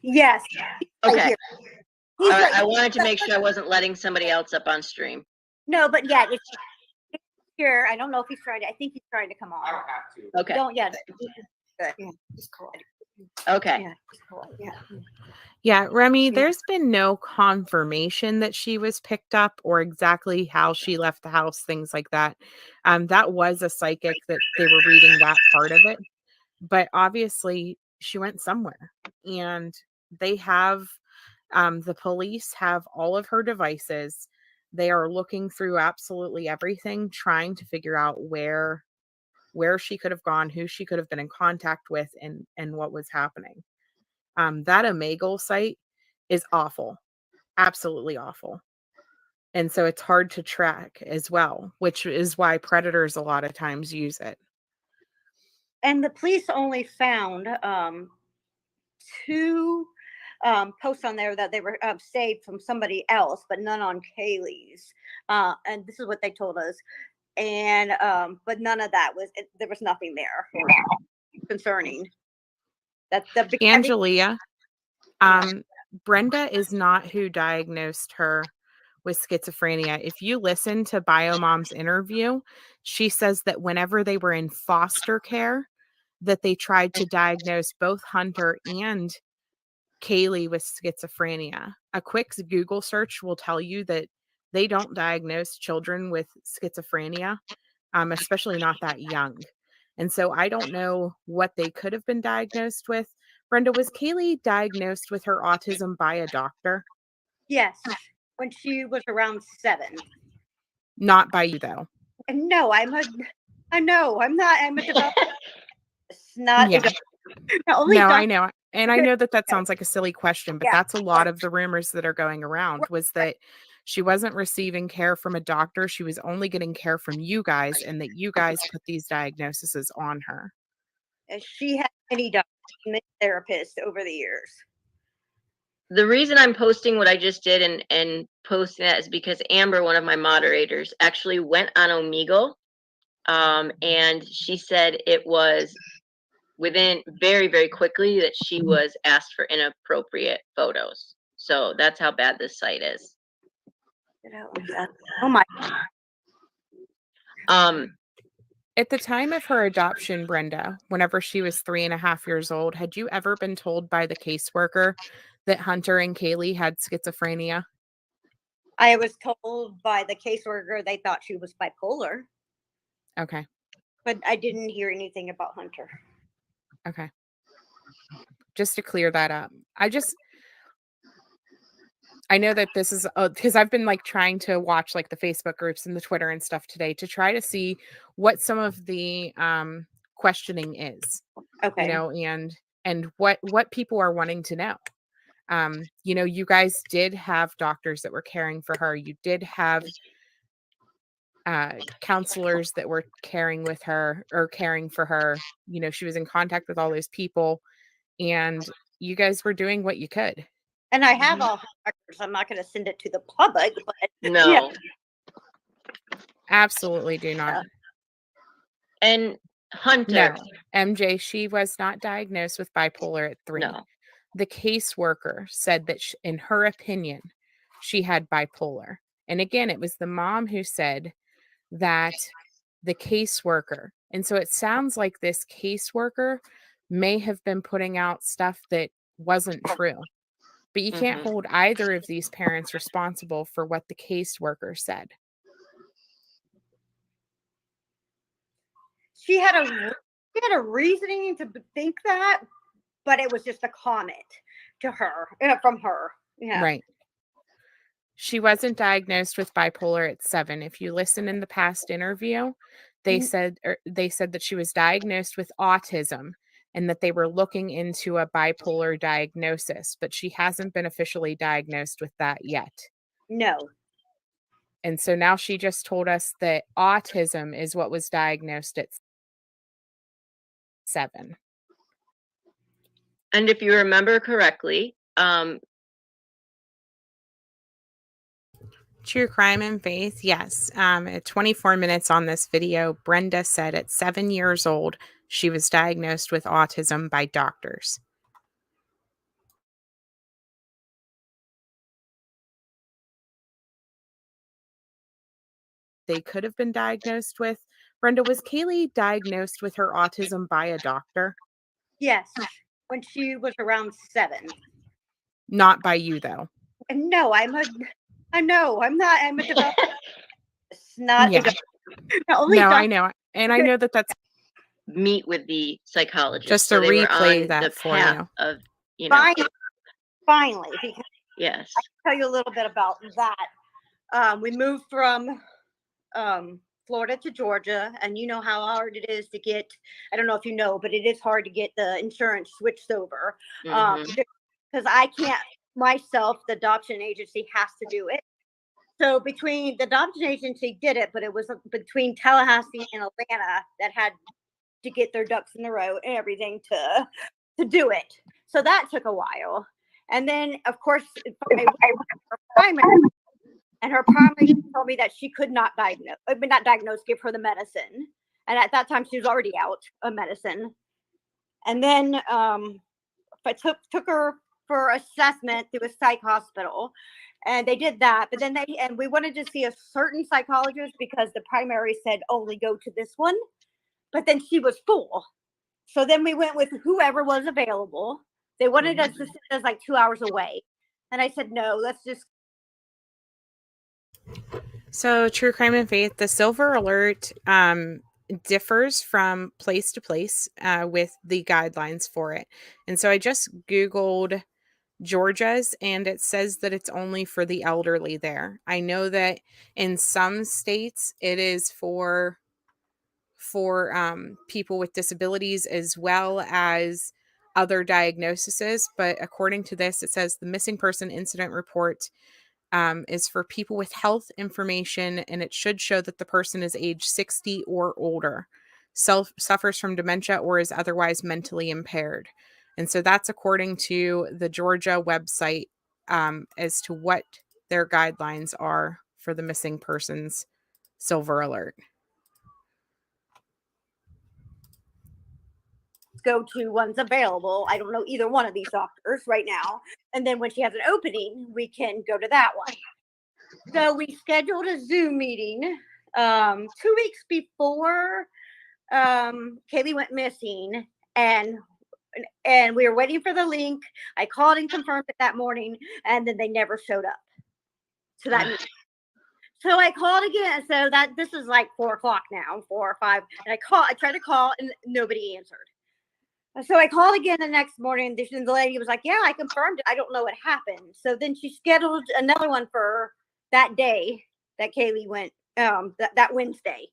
D: Yes.
C: Okay.
D: He's
C: All right.
D: right.
C: I wanted to make sure I wasn't letting somebody else up on stream.
D: No, but yeah, it's here. I don't know if he's trying to. I think he's trying to come on.
E: I don't have to.
C: Okay.
D: Don't yet. Good.
C: Yeah, okay.
D: Yeah. Yeah.
A: Yeah, Remy, there's been no confirmation that she was picked up or exactly how she left the house, things like that. That was a psychic that they were reading that part of it. But obviously, she went somewhere. And they have, the police have all of her devices. They are looking through absolutely everything, trying to figure out where she could have gone, who she could have been in contact with, and what was happening. That Omegle site is awful, absolutely awful. And so it's hard to track as well, which is why predators a lot of times use it.
D: And the police only found 2 posts on there that they were saved from somebody else, but none on Kaylee's. And this is what they told us. And but none of that was. There was nothing there concerning. That's the big
A: Angelia, Brenda is not who diagnosed her with schizophrenia. If you listen to BioMom's interview, she says that whenever they were in foster care, that they tried to diagnose both Hunter and Kaylee with schizophrenia. A quick Google search will tell you that they don't diagnose children with schizophrenia, especially not that young. And so I don't know what they could have been diagnosed with. Brenda, was Kaylee diagnosed with her autism by a doctor?
D: Yes, when she was around 7.
A: Not by you, though.
D: No, I'm not. I'm a developer. Not
A: Yeah.
D: only
A: No, I know. And I know that sounds like a silly question, but
D: Yeah.
A: that's a lot of the rumors that are going around, was that she wasn't receiving care from a doctor. She was only getting care from you guys, and that you guys put these diagnoses on her.
D: She had many doctors, many therapists over the years.
C: The reason I'm posting what I just did and posting that is because Amber, one of my moderators, actually went on Omegle, and she said it was within very, very quickly that she was asked for inappropriate photos. So that's how bad this site is.
D: Oh my.
A: At the time of her adoption, Brenda, whenever she was 3.5 years old, had you ever been told by the caseworker that Hunter and Kaylee had schizophrenia?
D: I was told by the caseworker they thought she was bipolar.
A: Okay.
D: But I didn't hear anything about Hunter.
A: Okay. Just to clear that up. I know that this is because I've been trying to watch the Facebook groups and the Twitter and stuff today to try to see what some of the questioning is.
D: Okay.
A: And what people are wanting to know. You guys did have doctors that were caring for her. You did have counselors that were caring with her or caring for her. She was in contact with all those people, and you guys were doing what you could.
D: And I have all her records. I'm not going to send it to the public, but
C: no.
D: Yeah.
A: Absolutely do not.
C: And Hunter.
A: No, MJ, she was not diagnosed with bipolar at 3.
C: No.
A: The caseworker said that in her opinion, she had bipolar. And again, it was the mom who said that the caseworker. And so it sounds like this caseworker may have been putting out stuff that wasn't true. But you can't hold either of these parents responsible for what the caseworker said.
D: She had a reasoning to think that, but it was just a comment to her from her. Yeah.
A: Right. She wasn't diagnosed with bipolar at 7. If you listen in the past interview, They said that she was diagnosed with autism and that they were looking into a bipolar diagnosis, but she hasn't been officially diagnosed with that yet.
D: No.
A: And so now she just told us that autism is what was diagnosed at 7.
C: And if you remember correctly,
A: True crime and faith, yes. At 24 minutes on this video, Brenda said at 7 years old, she was diagnosed with autism by doctors. They could have been diagnosed with. Brenda, was Kaylee diagnosed with her autism by a doctor?
D: Yes, when she was around 7.
A: Not by you, though.
D: And no, I'm not. I'm a developer. It's not a
A: Yeah.
D: doctor. Only
A: No, I
D: doctor.
A: know. And I know that that's
C: meet with the psychologist.
A: just to
C: So they were
A: replay
C: on
A: that
C: the
A: for
C: path
A: you.
C: of, you know,
D: Finally, because
C: yes.
D: I can tell you a little bit about that. We moved from Florida to Georgia, and you know how hard it is to get. I don't know if you know, but it is hard to get the insurance switched over. Because I can't myself. The adoption agency has to do it. So between the adoption agency did it, but it was between Tallahassee and Atlanta that had to get their ducks in the row and everything to do it. So that took a while. And then, of course, her primary told me that she could not diagnose, give her the medicine. And at that time, she was already out of medicine. And then I took her for assessment through a psych hospital. And they did that. But then we wanted to see a certain psychologist because the primary said only go to this one. But then she was full. So then we went with whoever was available. They wanted us to sit us like 2 hours away. And I said, no, let's just.
A: So, True Crime and Faith, the Silver Alert differs from place to place with the guidelines for it. And so I just Googled Georgia's, and it says that it's only for the elderly there. I know that in some states it is for people with disabilities as well as other diagnoses, but according to this, it says the missing person incident report is for people with health information, and it should show that the person is age 60 or older, suffers from dementia, or is otherwise mentally impaired. And so that's according to the Georgia website as to what their guidelines are for the missing persons silver alert.
D: Go to one's available. I don't know either one of these doctors right now. And then when she has an opening, we can go to that one. So we scheduled a Zoom meeting 2 weeks before Kaylee went missing, and we were waiting for the link. I called and confirmed it that morning, and then they never showed up. So so I called again. So this is like 4:00 now, 4 or 5, and I tried to call, and nobody answered. So I called again the next morning. The lady was like, yeah, I confirmed it. I don't know what happened. So then she scheduled another one for that day that Kaylee went, that Wednesday.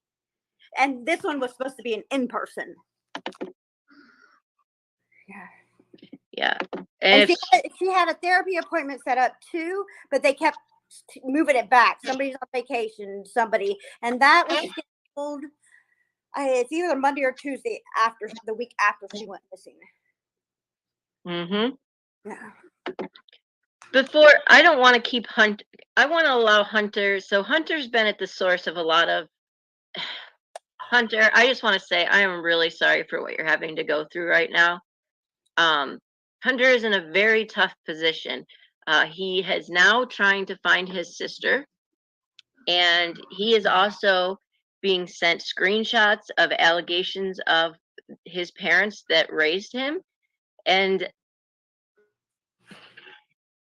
D: And this one was supposed to be an in-person.
C: Yeah.
D: And she had a therapy appointment set up too, but they kept moving it back. Somebody's on vacation, and that was scheduled. It's either Monday or Tuesday after the week after she went missing.
C: Yeah. Before, I don't want to keep I want to allow Hunter. So Hunter's been at the source of a lot of. Hunter, I just want to say I am really sorry for what you're having to go through right now. Hunter is in a very tough position. He is now trying to find his sister, and he is also being sent screenshots of allegations of his parents that raised him. And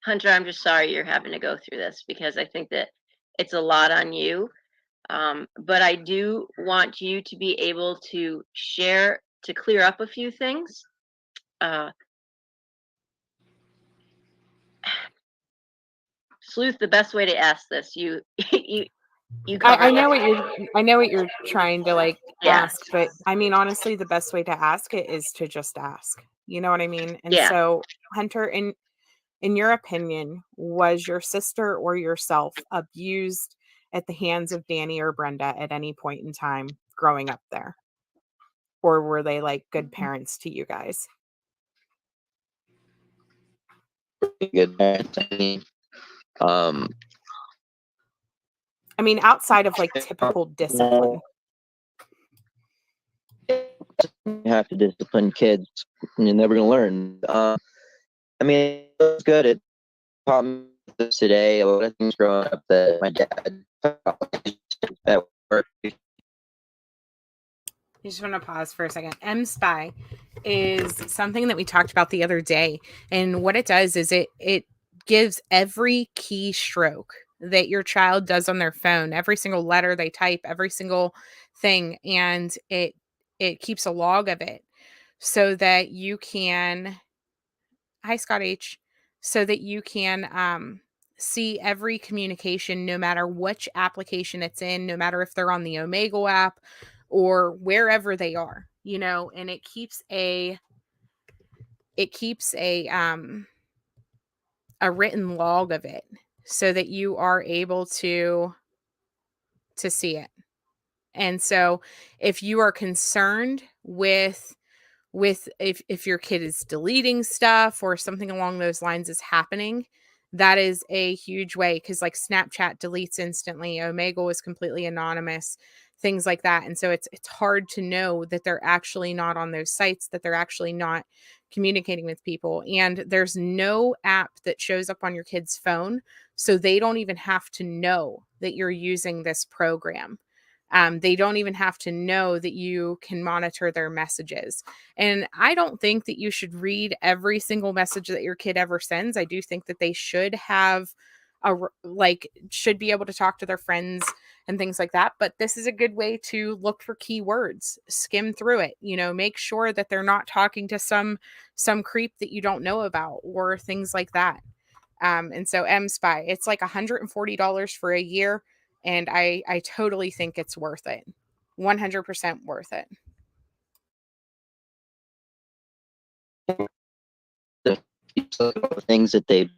C: Hunter, I'm just sorry you're having to go through this, because I think that it's a lot on you. But I do want you to be able to share, to clear up a few things. Sleuth, the best way to ask this, you You covered
A: I know
C: it.
A: I know what you're trying to like
C: Yeah.
A: ask, but I mean honestly the best way to ask it is to just ask. You know what I mean? And
C: Yeah.
A: so Hunter, in your opinion, was your sister or yourself abused at the hands of Danny or Brenda at any point in time growing up there? Or were they like good parents to you guys?
B: Good parents. Um,
A: I mean, outside of like typical discipline.
B: you have to discipline kids, and you're never gonna learn. I mean, it was good. It taught me this today. A lot of things growing up that my dad taught me at work.
A: I just want to pause for a second. M-Spy is something that we talked about the other day. And what it does is it gives every keystroke that your child does on their phone, every single letter they type, every single thing, and it keeps a log of it so that you can hi Scott H, so that you can see every communication no matter which application it's in, no matter if they're on the Omegle app or wherever they are, you know, and it keeps a written log of it so that you are able to see it. And so if you are concerned with if your kid is deleting stuff or something along those lines is happening, that is a huge way, because like Snapchat deletes instantly, Omegle is completely anonymous, things like that. And so it's hard to know that they're actually not on those sites, that they're actually not communicating with people. And there's no app that shows up on your kid's phone, so they don't even have to know that you're using this program. They don't even have to know that you can monitor their messages. And I don't think that you should read every single message that your kid ever sends. I do think that they should have should be able to talk to their friends and things like that. But this is a good way to look for keywords, skim through it, you know, make sure that they're not talking to some creep that you don't know about or things like that. And so M-Spy, it's like $140 for a year. And I totally think it's worth it. 100% worth it.
B: The things that they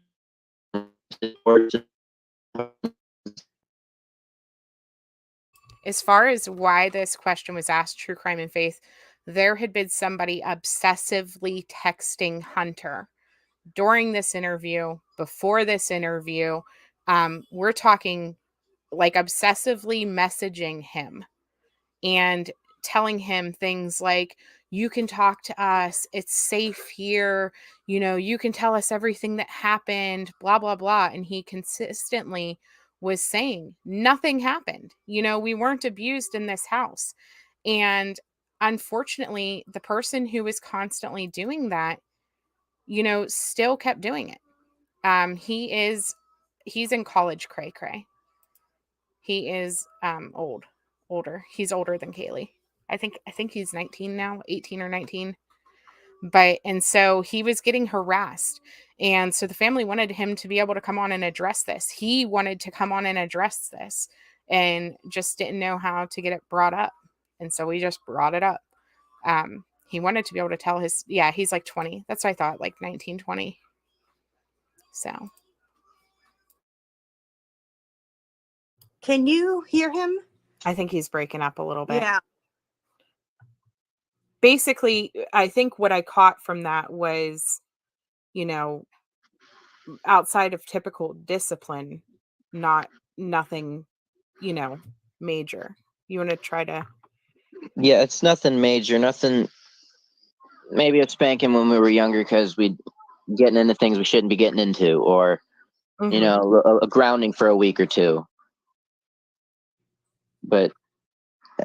A: As far as why this question was asked, True Crime and Faith, there had been somebody obsessively texting Hunter during this interview, before this interview. We're talking like obsessively messaging him and telling him things like, you can talk to us, it's safe here, you know, you can tell us everything that happened, blah blah blah. And he consistently was saying nothing happened, you know, we weren't abused in this house. And unfortunately the person who was constantly doing that, you know, still kept doing it. He's in college, cray cray. He is older. He's older than Kaylee. I think he's 19 now, 18 or 19. But and so he was getting harassed. And so the family wanted him to be able to come on and address this. He wanted to come on and address this and just didn't know how to get it brought up. And so we just brought it up. He wanted to be able to tell yeah, he's like 20. That's what I thought, like 19, 20. So
D: Can you hear him?
A: I think he's breaking up a little bit.
D: Yeah.
A: Basically, I think what I caught from that was, you know, outside of typical discipline, nothing, you know, major. You want to try to
B: yeah, it's nothing major, nothing. Maybe a spanking when we were younger because we getting into things we shouldn't be getting into, or you
A: Mhm.
B: know, a grounding for a week or two. But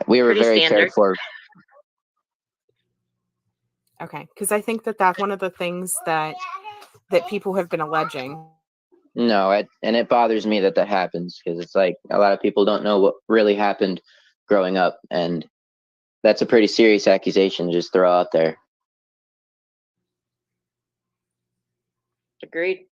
B: we were
C: Pretty
B: very cared
C: standard.
B: for.
A: Okay, because I think that that's one of the things that people have been alleging.
B: No, and it bothers me that that happens because it's like a lot of people don't know what really happened growing up, and that's a pretty serious accusation to just throw out there.
C: Agreed.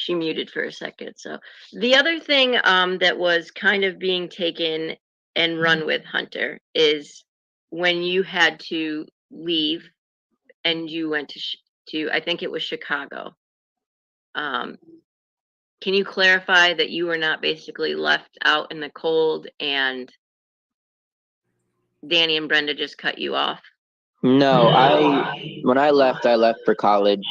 C: she muted for a second. So the other thing that was kind of being taken and run with, Hunter, is when you had to leave and you went to I think it was Chicago. Um, can you clarify that you were not basically left out in the cold and Danny and Brenda just cut you off?
B: No, when I left for college,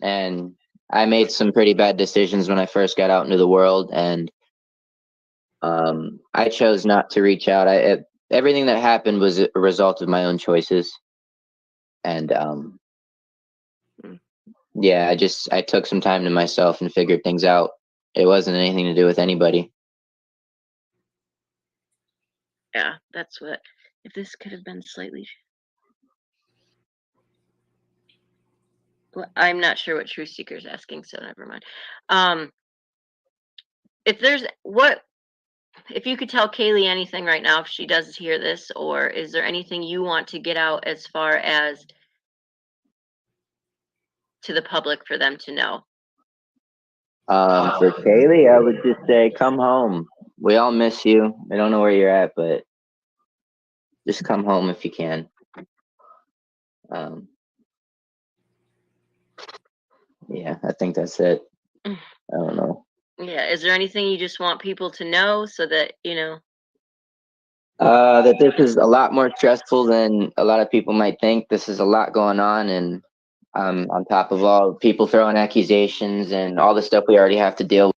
B: and I made some pretty bad decisions when I first got out into the world, and I chose not to reach out. Everything that happened was a result of my own choices, and
C: Mm.
B: yeah, I took some time to myself and figured things out. It wasn't anything to do with anybody.
C: Yeah, that's what. If this could have been slightly. Well, I'm not sure what Truth Seeker's asking, so never mind. If there's what if you could tell Kaylee anything right now, if she does hear this, or is there anything you want to get out as far as to the public for them to know?
B: For Kaylee, I would just say, come home. We all miss you. I don't know where you're at, but just come home if you can. Yeah, I think that's it. I don't know.
C: Yeah, is there anything you just want people to know so that,
B: That this is a lot more stressful than a lot of people might think. This is a lot going on, and on top of all people throwing accusations and all the stuff we already have to deal with.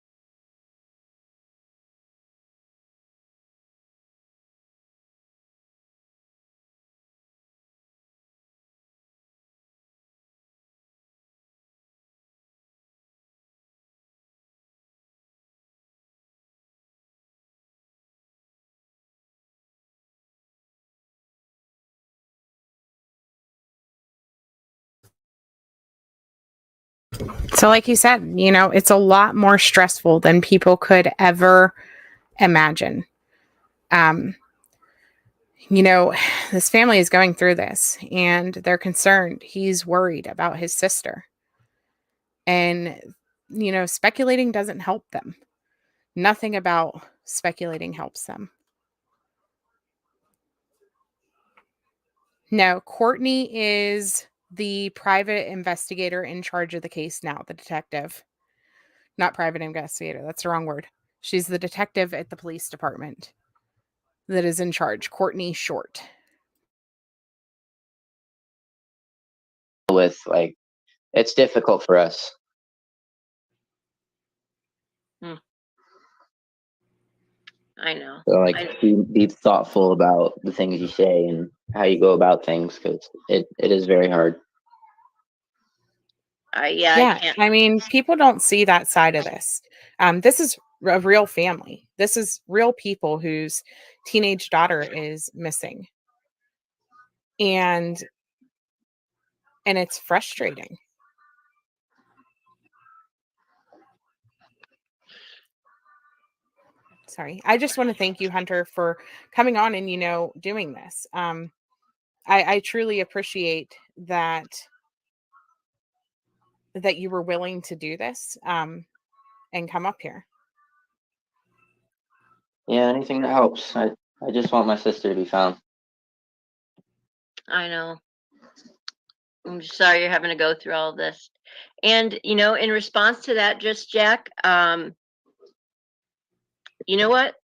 A: So, like you said, it's a lot more stressful than people could ever imagine. Um, this family is going through this and they're concerned. He's worried about his sister. And, speculating doesn't help them. Nothing about speculating helps them. No, Courtney is the private investigator in charge of the case now, the detective. Not private investigator, that's the wrong word. She's the detective at the police department that is in charge, Courtney Short.
B: With it's difficult for us.
C: I know.
B: So be thoughtful about the things you say and how you go about things, because it is very hard.
C: I can't.
A: I mean, people don't see that side of this. This is a real family. This is real people whose teenage daughter is missing. And it's frustrating. Sorry. I just want to thank you, Hunter, for coming on and, doing this. I truly appreciate that you were willing to do this and come up here.
B: Yeah, anything that helps. I just want my sister to be found.
C: I know. I'm just sorry you're having to go through all of this. And, in response to that, just Jack, you know what?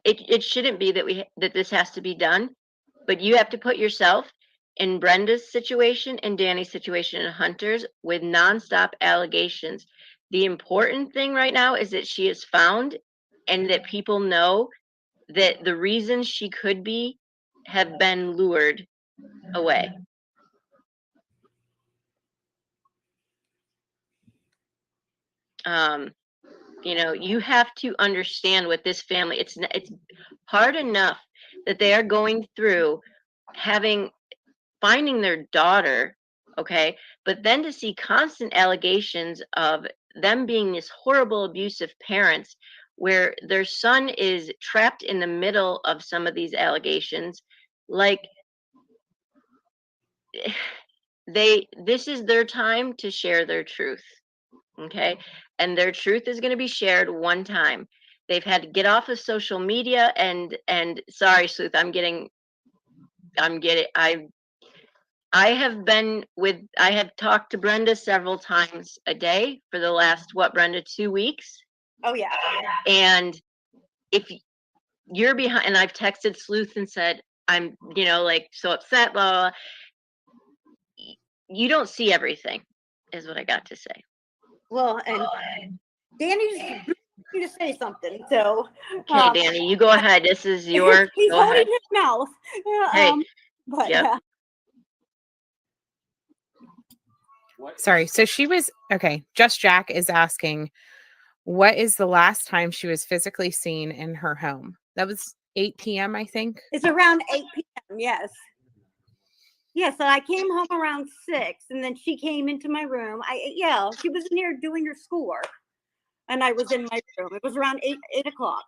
C: It shouldn't be that this has to be done, but you have to put yourself in Brenda's situation and Danny's situation and Hunter's with nonstop allegations. The important thing right now is that she is found and that people know that the reasons she could be have been lured away. You have to understand what this family, it's hard enough that they are going through finding their daughter, okay, but then to see constant allegations of them being these horrible abusive parents where their son is trapped in the middle of some of these allegations, this is their time to share their truth. Okay. And their truth is going to be shared one time. They've had to get off of social media and sorry, Sleuth, I have talked to Brenda several times a day for the last, what, Brenda, 2 weeks?
D: Oh yeah.
C: And if you're behind, and I've texted Sleuth and said, I'm, like so upset, blah, blah, blah. You don't see everything, is what I got to say.
D: Well, and Danny's to say something. So,
C: Okay, Danny, you go ahead. This is your.
D: He's
C: go
D: holding
C: ahead.
D: his mouth.
C: Hey.
D: But
C: Yep.
A: Sorry. So she was okay. Just Jack is asking, what is the last time she was physically seen in her home? That was 8 p.m., I think.
D: It's around 8 p.m. Yes. Yeah, so I came home around 6, and then she came into my room. She was in here doing her schoolwork, and I was in my room. It was around 8 o'clock.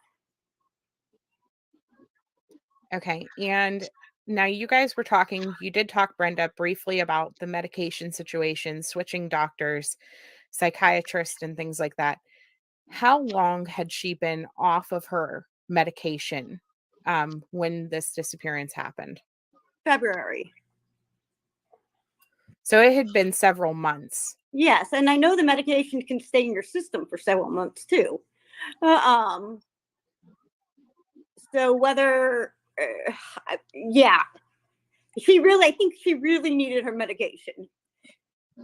A: Okay. And now you guys were talking, you did talk, Brenda, briefly about the medication situation, switching doctors, psychiatrists, and things like that. How long had she been off of her medication when this disappearance happened?
D: February.
A: So it had been several months.
D: Yes, and I know the medication can stay in your system for several months too. So whether, yeah, I think she really needed her medication.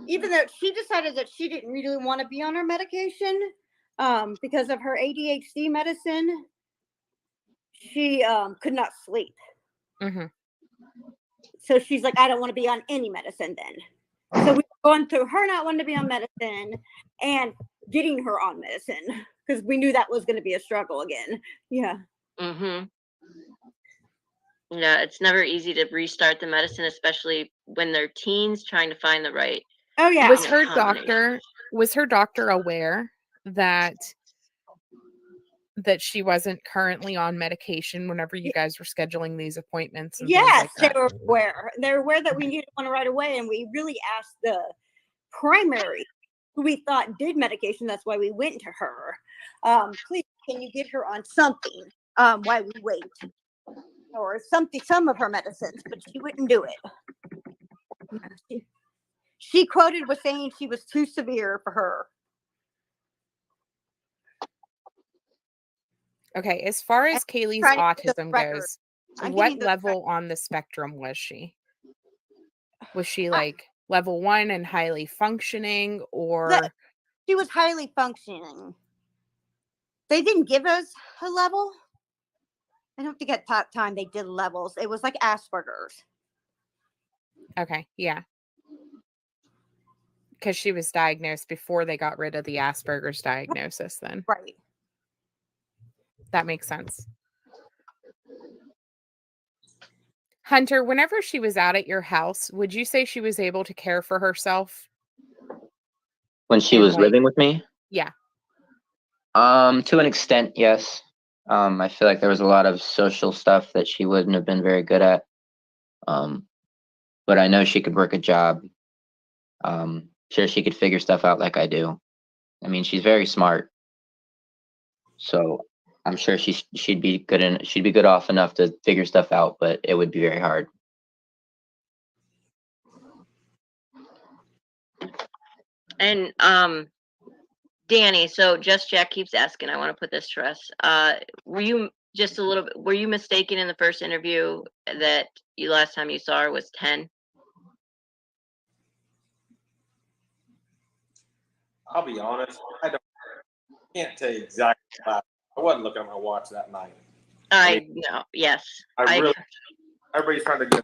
D: Even though she decided that she didn't really want to be on her medication because of her ADHD medicine, she could not sleep.
A: Mm-hmm.
D: So she's like, I don't want to be on any medicine then. So we were going through her not wanting to be on medicine and getting her on medicine because we knew that was going to be a struggle again. Yeah.
C: Mm-hmm. Yeah, it's never easy to restart the medicine, especially when they're teens trying to find the right.
D: Oh yeah.
A: Was her doctor aware that she wasn't currently on medication whenever you guys were scheduling these appointments and things like that?
D: They were aware. They're aware that we needed one right away, and we really asked the primary who we thought did medication. That's why we went to her. Please, can you get her on something while we wait? Or something, some of her medicines, but she wouldn't do it. She quoted was saying she was too severe for her.
A: Okay, as far as Kaylee's autism goes, what level on the spectrum was she? Was she like level 1 and highly functioning, or?
D: She was highly functioning. They didn't give us a level. I don't think at that time they did levels. It was like Asperger's.
A: Okay, yeah. Because she was diagnosed before they got rid of the Asperger's diagnosis then.
D: Right.
A: That makes sense. Hunter, whenever she was out at your house, would you say she was able to care for herself?
B: When she was living with me?
A: Yeah.
B: To an extent, yes. I feel like there was a lot of social stuff that she wouldn't have been very good at. But I know she could work a job. Sure, she could figure stuff out like I do. I mean, she's very smart. So I'm sure she'd be good off enough to figure stuff out, but it would be very hard.
C: And Danny, so Just Jack keeps asking, I want to put this to us. Were you mistaken in the first interview that last time you saw her was 10?
E: I'll be honest, can't tell you exactly. I wasn't looking at my watch that night.
C: No, yes.
E: Everybody's trying to get.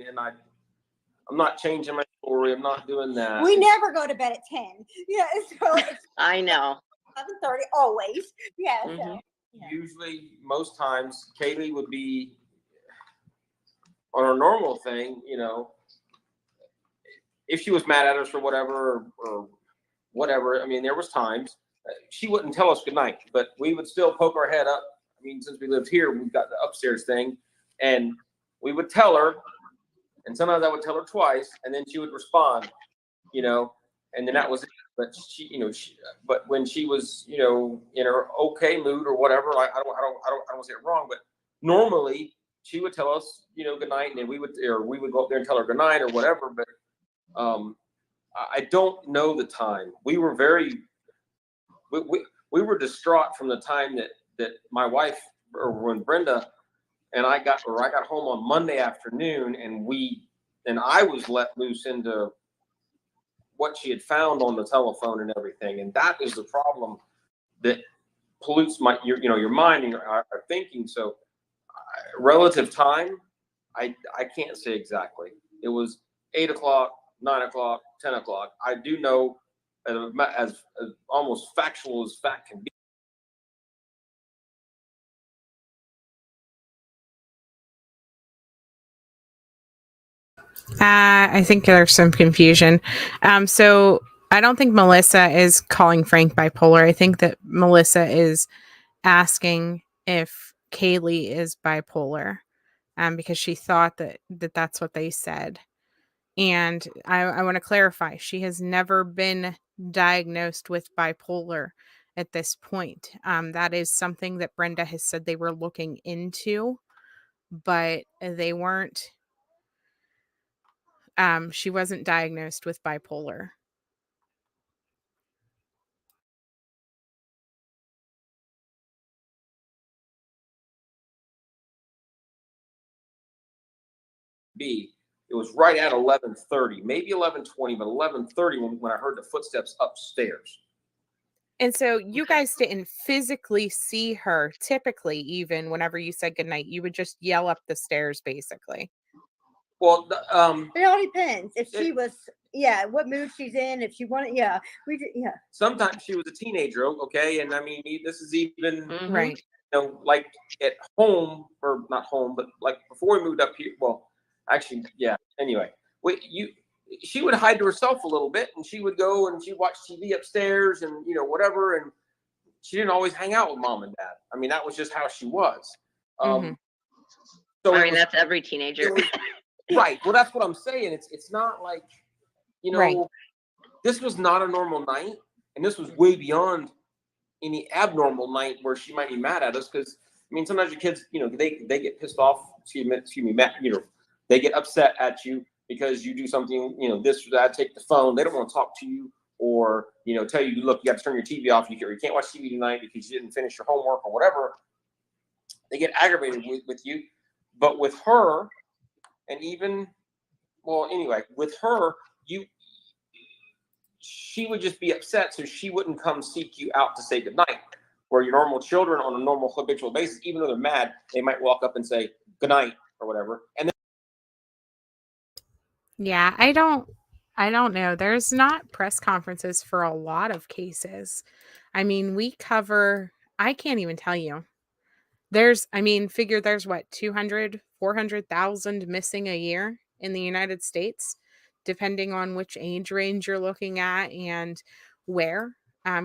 E: And I'm not changing my story. I'm not doing that.
D: We never go to bed at 10. Yeah, so
C: I know.
D: 11:30 always. Yeah.
C: Mm-hmm.
D: So, yeah.
E: Usually, most times, Kaylee would be on her normal thing. If she was mad at us or whatever, or whatever. I mean, there was times she wouldn't tell us goodnight, but we would still poke our head up. I mean, since we lived here, we've got the upstairs thing, and we would tell her, and sometimes I would tell her twice, and then she would respond, and then that was it. But but when she was, in her okay mood or whatever, I don't want to say it wrong, but normally she would tell us, good night, and then we would go up there and tell her good night or whatever. But I don't know the time. We were we were distraught from the time that my wife, or when Brenda and I got home on Monday afternoon, and I was let loose into what she had found on the telephone and everything. And that is the problem that pollutes your mind and our thinking. So relative time, I can't say exactly. It was 8 o'clock, 9 o'clock, 10 o'clock. I do know, as almost factual as fact can be.
A: I think there's some confusion. So I don't think Melissa is calling Frank bipolar. I think that Melissa is asking if Kaylee is bipolar, because she thought that's what they said. And I want to clarify, she has never been diagnosed with bipolar at this point. That is something that Brenda has said they were looking into, but they weren't. She wasn't diagnosed with bipolar.
E: It was right at 11:30, maybe 11:20, but 11:30 when I heard the footsteps upstairs.
A: And so you guys didn't physically see her. Typically, even whenever you said goodnight, you would just yell up the stairs, basically.
E: Well,
D: It all depends. If she was, what mood she's in. If she wanted,
E: sometimes she was a teenager, okay, and I mean, this is even
A: Right.
E: like at home, or not home, but like before we moved up here. Well, actually, yeah. Anyway, she would hide to herself a little bit, and she would go and she'd watch TV upstairs, and whatever, and she didn't always hang out with mom and dad. I mean, that was just how she was.
A: Mhm.
E: So
C: I mean, that's every teenager.
E: Right. Well, that's what I'm saying. It's not like,
A: Right.
E: this was not a normal night, and this was way beyond any abnormal night where she might be mad at us. Because I mean, sometimes your kids, they get pissed off. Excuse me, Matt. They get upset at you because you do something, this or that. Take the phone. They don't want to talk to you, or tell you, look, you have to turn your TV off. You can't watch TV tonight because you didn't finish your homework or whatever. They get aggravated with you. But with her, and even, well, anyway, with her, she would just be upset, so she wouldn't come seek you out to say goodnight. Where your normal children, on a normal habitual basis, even though they're mad, they might walk up and say goodnight or whatever. And then,
A: Yeah, I don't know. There's not press conferences for a lot of cases. I mean, I can't even tell you. Figure there's what, 200, 400,000 missing a year in the United States, depending on which age range you're looking at and where.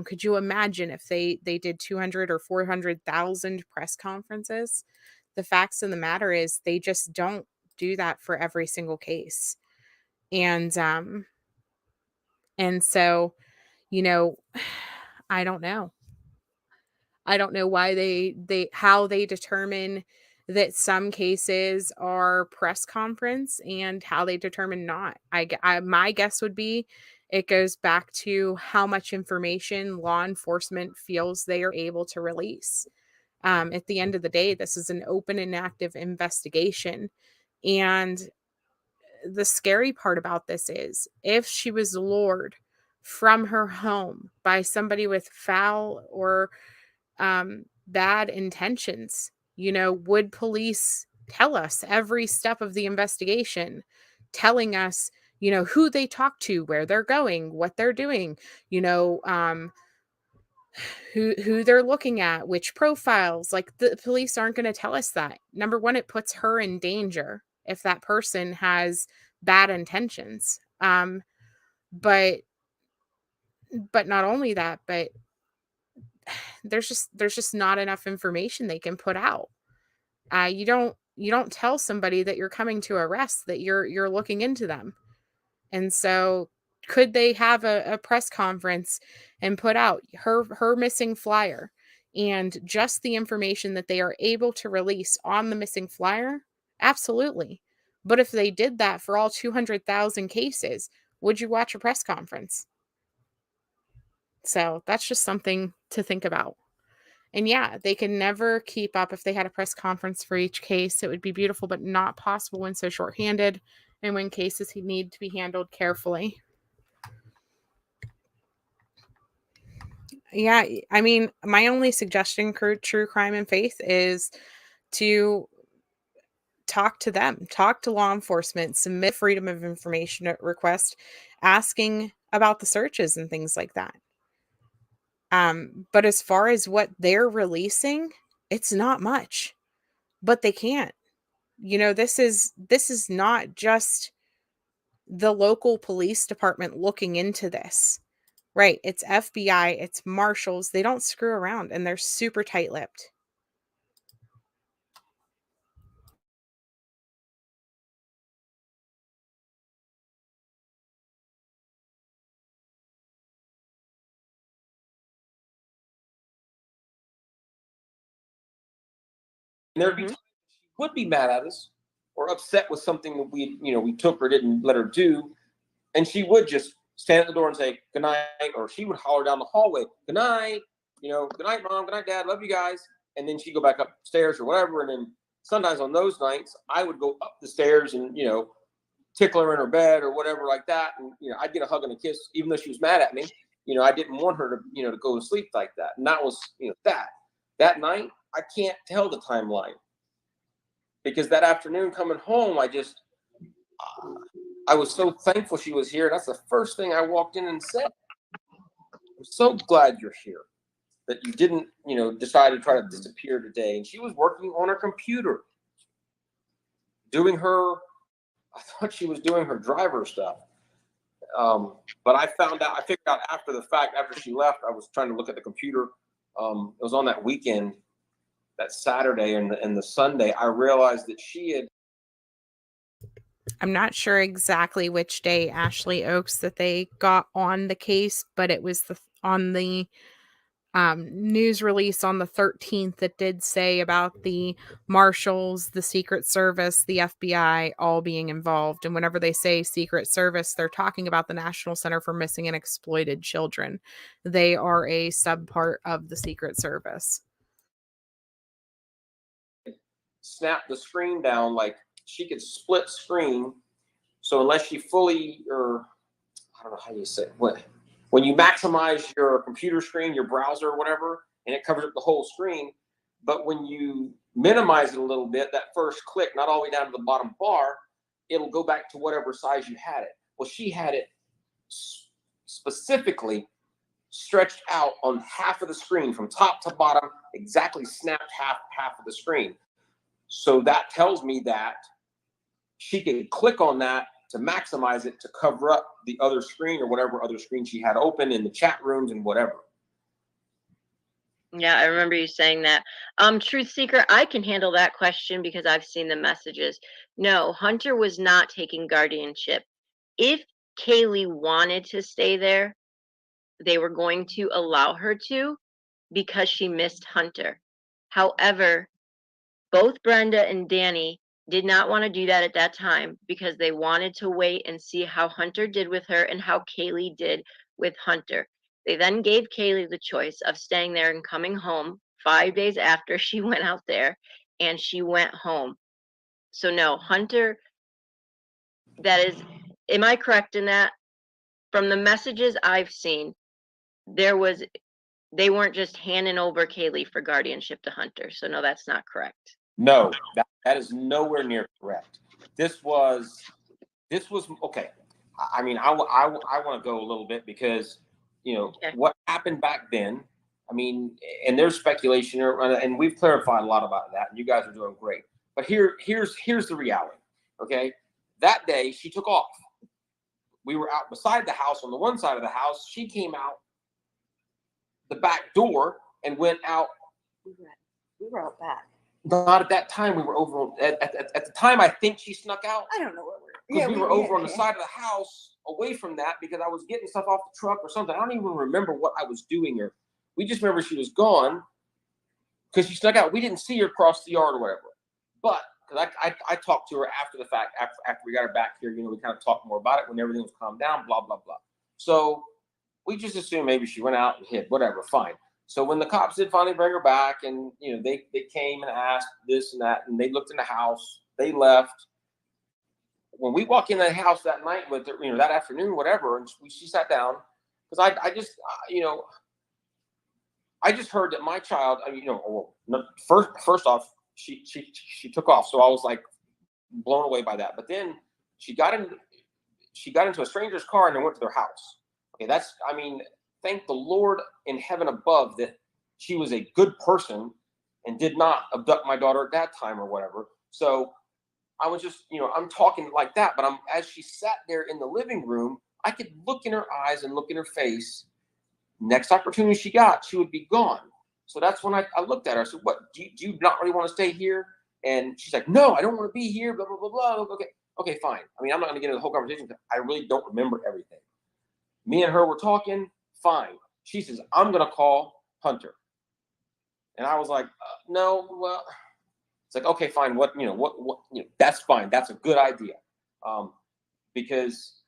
A: Could you imagine if they did 200 or 400,000 press conferences? The facts of the matter is they just don't do that for every single case. And so, you know, I don't know. I don't know why how they determine that some cases are press conference and how they determine not. My guess would be it goes back to how much information law enforcement feels they are able to release. At the end of the day, this is an open and active investigation. And the scary part about this is if she was lured from her home by somebody with foul or bad intentions, would police tell us every step of the investigation, telling us, who they talk to, where they're going, what they're doing, you know, who they're looking at, which profiles? Like, the police aren't going to tell us that. Number one, it puts her in danger if that person has bad intentions. But not only that, but there's just not enough information they can put out. You don't tell somebody that you're coming to arrest that you're looking into them. And so Could they have a press conference and put out her missing flyer and just the information that they are able to release on the missing flyer? Absolutely. But if they did that for all 200,000 cases, would you watch a press conference? So that's just something to think about. And yeah, they can never keep up. If they had a press conference for each case, it would be beautiful, but not possible when so shorthanded and when cases need to be handled carefully. Yeah, I mean, my only suggestion for True Crime and Faith is to talk to them, talk to law enforcement, submit freedom of information request, asking about the searches and things like that. But as far as what they're releasing, it's not much, but they can't. This is not just the local police department looking into this. Right, it's FBI, it's marshals. They don't screw around and they're super tight-lipped.
E: And there'd be times she would be mad at us or upset with something that we took or didn't let her do, and she would just stand at the door and say good night, or she would holler down the hallway, good night, good night, mom, good night, dad, love you guys, and then she'd go back upstairs or whatever. And then sometimes on those nights, I would go up the stairs and tickle her in her bed or whatever like that, and I'd get a hug and a kiss, even though she was mad at me. I didn't want her to to go to sleep like that, and that was that night. I can't tell the timeline because that afternoon coming home, I was so thankful she was here. That's the first thing I walked in and said. I'm so glad you're here, that you didn't, decide to try to disappear today. And she was working on her computer, I thought she was doing her driver stuff. But I figured out after the fact, after she left, I was trying to look at the computer. It was on that weekend, that Saturday and the Sunday. I realized that she had.
A: I'm not sure exactly which day, Ashley Oaks, that they got on the case, but it was on the news release on the 13th that did say about the marshals, the Secret Service, the FBI all being involved. And whenever they say Secret Service, they're talking about the National Center for Missing and Exploited Children. They are a subpart of the Secret Service.
E: Snap the screen down, like she could split screen. So unless she fully, or I don't know how you say it, when you maximize your computer screen, your browser or whatever, and it covers up the whole screen, but when you minimize it a little bit, that first click, not all the way down to the bottom bar, it'll go back to whatever size you had it. Well, she had it specifically stretched out on half of the screen from top to bottom, exactly snapped half of the screen. So that tells me that she can click on that to maximize it to cover up the other screen or whatever other screen she had open in the chat rooms and whatever.
C: Yeah, I remember you saying that. Truth Seeker, I can handle that question because I've seen the messages. No, Hunter was not taking guardianship. If Kaylee wanted to stay there, they were going to allow her to because she missed Hunter. However, both Brenda and Danny did not want to do that at that time because they wanted to wait and see how Hunter did with her and how Kaylee did with Hunter. They then gave Kaylee the choice of staying there and coming home 5 days after she went out there, and she went home. So no, Hunter, am I correct in that? From the messages I've seen, they weren't just handing over Kaylee for guardianship to Hunter. So no, that's not correct.
E: No, that is nowhere near correct. This was okay. I mean, I want to go a little bit because
C: Okay.
E: What happened back then. I mean, and there's speculation, and we've clarified a lot about that, and you guys are doing great. But here's the reality. Okay, that day she took off. We were out beside the house on the one side of the house. She came out the back door and went out.
D: We were out back.
E: Not at that time. We were over at the time. I think she snuck out.
D: I don't know where we were.
E: Because we were over on the side of the house away from that because I was getting stuff off the truck or something. I don't even remember what I was doing, or we just remember she was gone because she snuck out. We didn't see her cross the yard or whatever. But because I talked to her after the fact, after we got her back here, we kind of talked more about it when everything was calmed down, blah, blah, blah. So we just assumed maybe she went out and hid, whatever, fine. So when the cops did finally bring her back, and they came and asked this and that, and they looked in the house, they left. When we walk in the house that night with her, that afternoon, whatever, and she sat down, because I just, I just heard that my child, first off, she took off, so I was like blown away by that. But then she got into a stranger's car and then went to their house. Okay, thank the Lord in heaven above that she was a good person and did not abduct my daughter at that time or whatever. So I was just, I'm talking like that, but as she sat there in the living room, I could look in her eyes and look in her face. Next opportunity she got, she would be gone. So that's when I looked at her. I said, "What? Do you not really want to stay here?" And she's like, "No, I don't want to be here." Blah blah blah blah. Okay, fine. I'm not going to get into the whole conversation because I really don't remember everything. Me and her were talking. Fine. She says, "I'm going to call Hunter," and I was like, "No, well." It's like, okay, fine. What that's fine. That's a good idea, because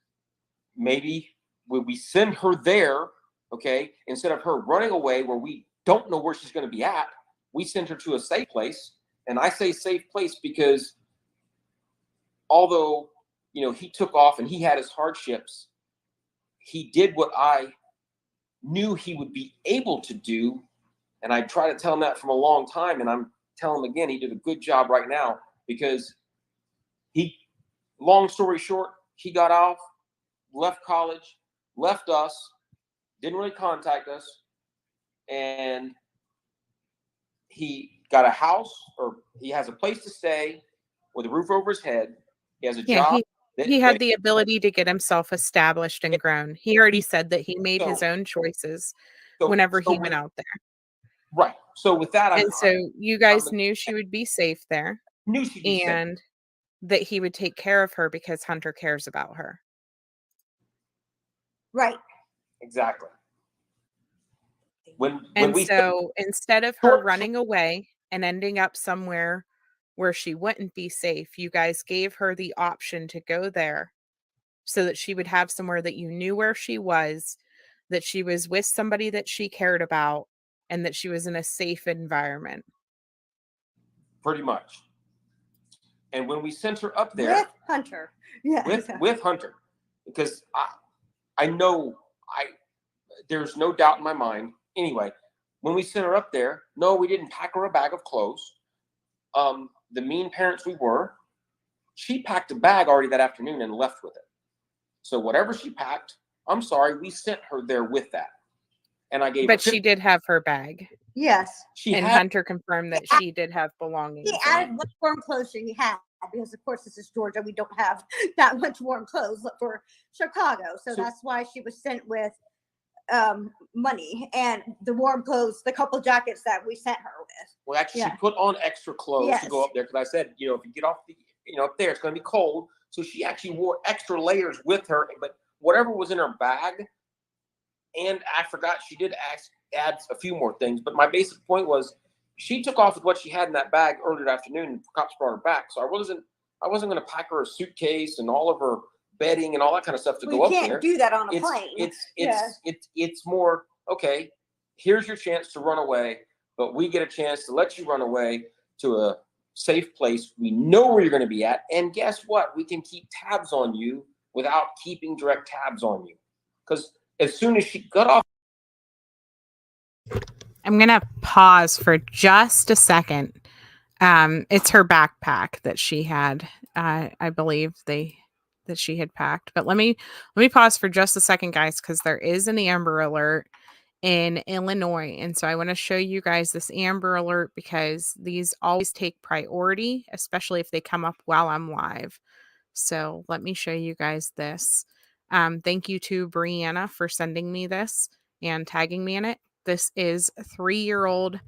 E: maybe when we send her there, okay, instead of her running away where we don't know where she's going to be at, we send her to a safe place. And I say safe place because although he took off and he had his hardships, he did what I knew he would be able to do, and I try to tell him that from a long time, and I'm telling him again, he did a good job right now because long story short, he got off, left college, left us, didn't really contact us, and he got a house, or he has a place to stay with a roof over his head. He has a job.
A: He had the ability to get himself established and grown. He already said that he made his own choices whenever he went out there.
E: Right. So with that,
A: so you guys knew she would be safe there.
E: Knew she'd be safe.
A: And that he would take care of her because Hunter cares about her.
D: Right.
E: Exactly.
A: Instead of her running away and ending up somewhere where she wouldn't be safe, you guys gave her the option to go there so that she would have somewhere that you knew where she was, that she was with somebody that she cared about, and that she was in a safe environment.
E: Pretty much. And when we sent her up there
D: with Hunter,
E: with Hunter, because I know there's no doubt in my mind. Anyway, when we sent her up there, no, we didn't pack her a bag of clothes. The mean parents we were, she packed a bag already that afternoon and left with it. So whatever she packed, I'm sorry, we sent her there with that. And I gave
A: But she did have her bag.
D: Yes.
A: Hunter confirmed that she did have belongings.
D: He added what warm clothes he had, because of course this is Georgia. We don't have that much warm clothes for Chicago. So that's why she was sent with money and the warm clothes, the couple jackets that we sent her with.
E: Well, actually, she put on extra clothes to go up there because I said, if you get off up there, it's going to be cold. So she actually wore extra layers with her, but whatever was in her bag, and I forgot she did add a few more things. But my basic point was, she took off with what she had in that bag earlier that afternoon, and cops brought her back. So I wasn't going to pack her a suitcase and all of her bedding and all that kind of stuff to go up there.
D: You can't do that on a plane.
E: It's more, okay, here's your chance to run away, but we get a chance to let you run away to a safe place. We know where you're going to be at. And guess what? We can keep tabs on you without keeping direct tabs on you. Because as soon as she got off.
A: I'm going to pause for just a second. It's her backpack that she had. I believe that she had packed. But let me pause for just a second, guys, because there is an Amber Alert in Illinois. And so I want to show you guys this Amber Alert because these always take priority, especially if they come up while I'm live. So let me show you guys this. Thank you to Brianna for sending me this and tagging me in it. This is 3-year-old, I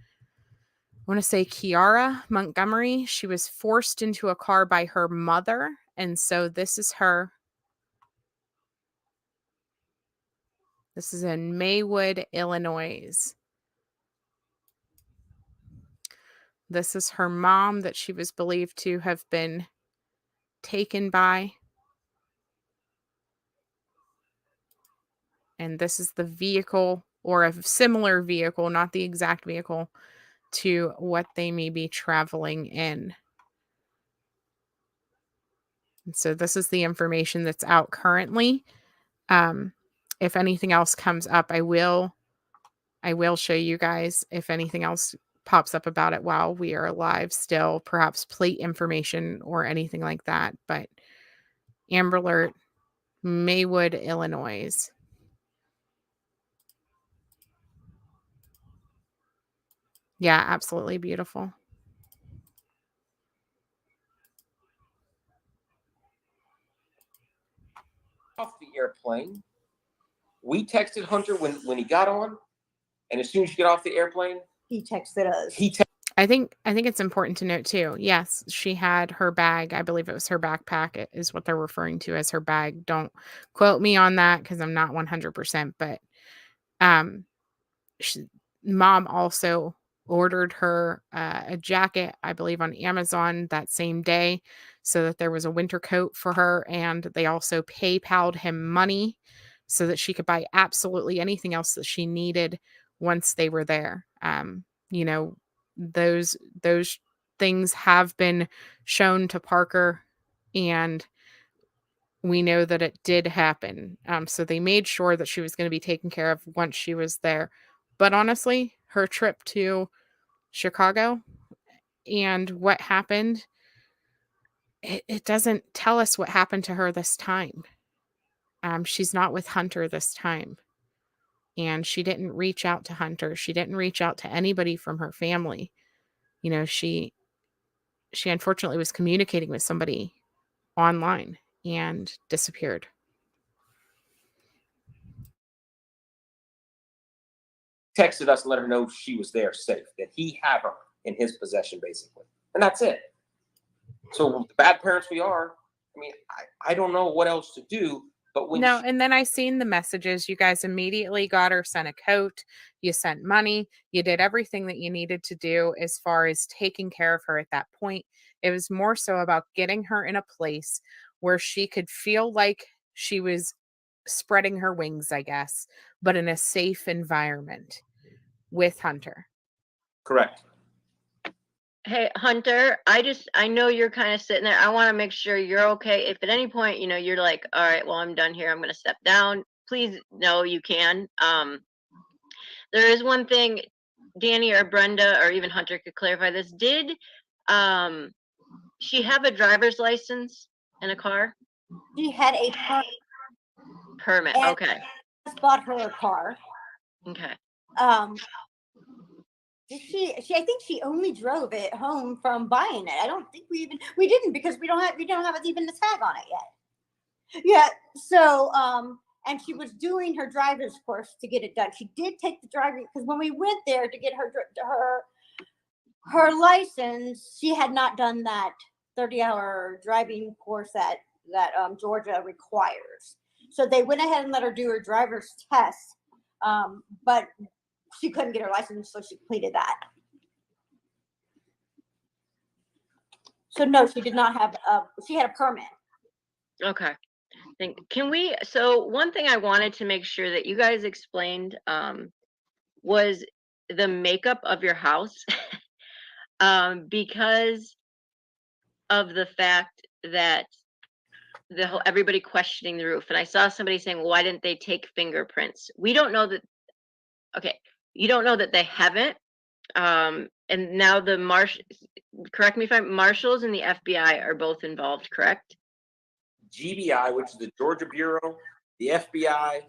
A: want to say Kiara Montgomery. She was forced into a car by her mother. And so this is her This is in Maywood, Illinois. This is her mom that she was believed to have been taken by. And this is the vehicle, or a similar vehicle, not the exact vehicle, to what they may be traveling in. And so this is the information that's out currently. If anything else comes up, I will show you guys if anything else pops up about it while we are alive still, perhaps plate information or anything like that. But Amber Alert, Maywood, Illinois. Yeah, absolutely beautiful.
E: Off the airplane. We texted Hunter when he got on, and as soon as you get off the airplane,
D: He texted us.
A: I think it's important to note too. Yes, she had her bag. I believe it was her backpack is what they're referring to as her bag. Don't quote me on that because I'm not 100%. But mom also ordered her a jacket, I believe, on Amazon that same day, so that there was a winter coat for her, and they also PayPal'd him money so that she could buy absolutely anything else that she needed once they were there. You know, those things have been shown to Parker, and we know that it did happen. So they made sure that she was going to be taken care of once she was there. But honestly, her trip to Chicago and what happened, it doesn't tell us what happened to her this time. She's not with Hunter this time. And she didn't reach out to Hunter. She didn't reach out to anybody from her family. You know, she unfortunately was communicating with somebody online and disappeared.
E: Texted us and let her know she was there safe, that he had her in his possession, basically. And that's it. So the bad parents we are, I mean, I don't know what else to do. But when
A: and then I seen the messages. You guys immediately got her, sent a coat, you sent money, you did everything that you needed to do as far as taking care of her at that point. It was more so about getting her in a place where she could feel like she was spreading her wings, I guess, but in a safe environment with Hunter.
E: Correct.
C: Hey, Hunter, I know you're kind of sitting there. I want to make sure you're okay. If at any point, you're like, all right, well, I'm done here. I'm going to step down. Please, no, you can. There is one thing Danny or Brenda or even Hunter could clarify this. Did she have a driver's license in a car?
D: She had a
C: permit.
D: And
C: okay.
D: Just bought her a car.
C: Okay.
D: She I think she only drove it home from buying it. I don't think we didn't because we don't have even the tag on it yet. Yeah. So and she was doing her driver's course to get it done. She did take the driving because when we went there to get her license, she had not done that 30-hour driving course that Georgia requires. So they went ahead and let her do her driver's test, but she couldn't get her license, so she completed that. So no, she did not have she had a permit.
C: Okay. So one thing I wanted to make sure that you guys explained was the makeup of your house because of the fact that everybody questioning the roof. And I saw somebody saying, well, why didn't they take fingerprints? We don't know that. Okay. You don't know that they haven't. And now correct me if I'm marshals and the FBI are both involved, correct?
E: GBI, which is the Georgia Bureau, the FBI,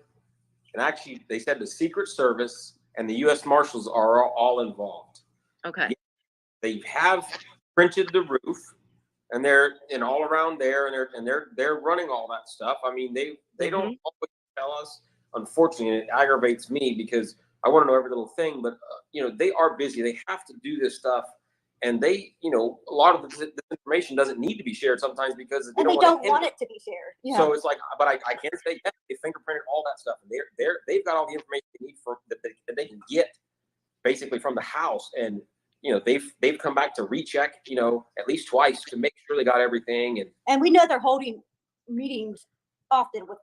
E: and actually they said the Secret Service and the U.S. Marshals are all involved.
C: Okay.
E: They have printed the roof, and they're all around there, and they're running all that stuff. I mean, they don't always tell us. Unfortunately, it aggravates me because I want to know every little thing. But they are busy. They have to do this stuff and they, you know, a lot of this information doesn't need to be shared sometimes because
D: And they don't want it to be shared. Yeah.
E: So it's like, but I can say, yeah, they fingerprinted all that stuff, and they've got all the information they need that they can get basically from the house, and you know, they've come back to recheck, you know, at least twice to make sure they got everything, and
D: we know they're holding meetings often with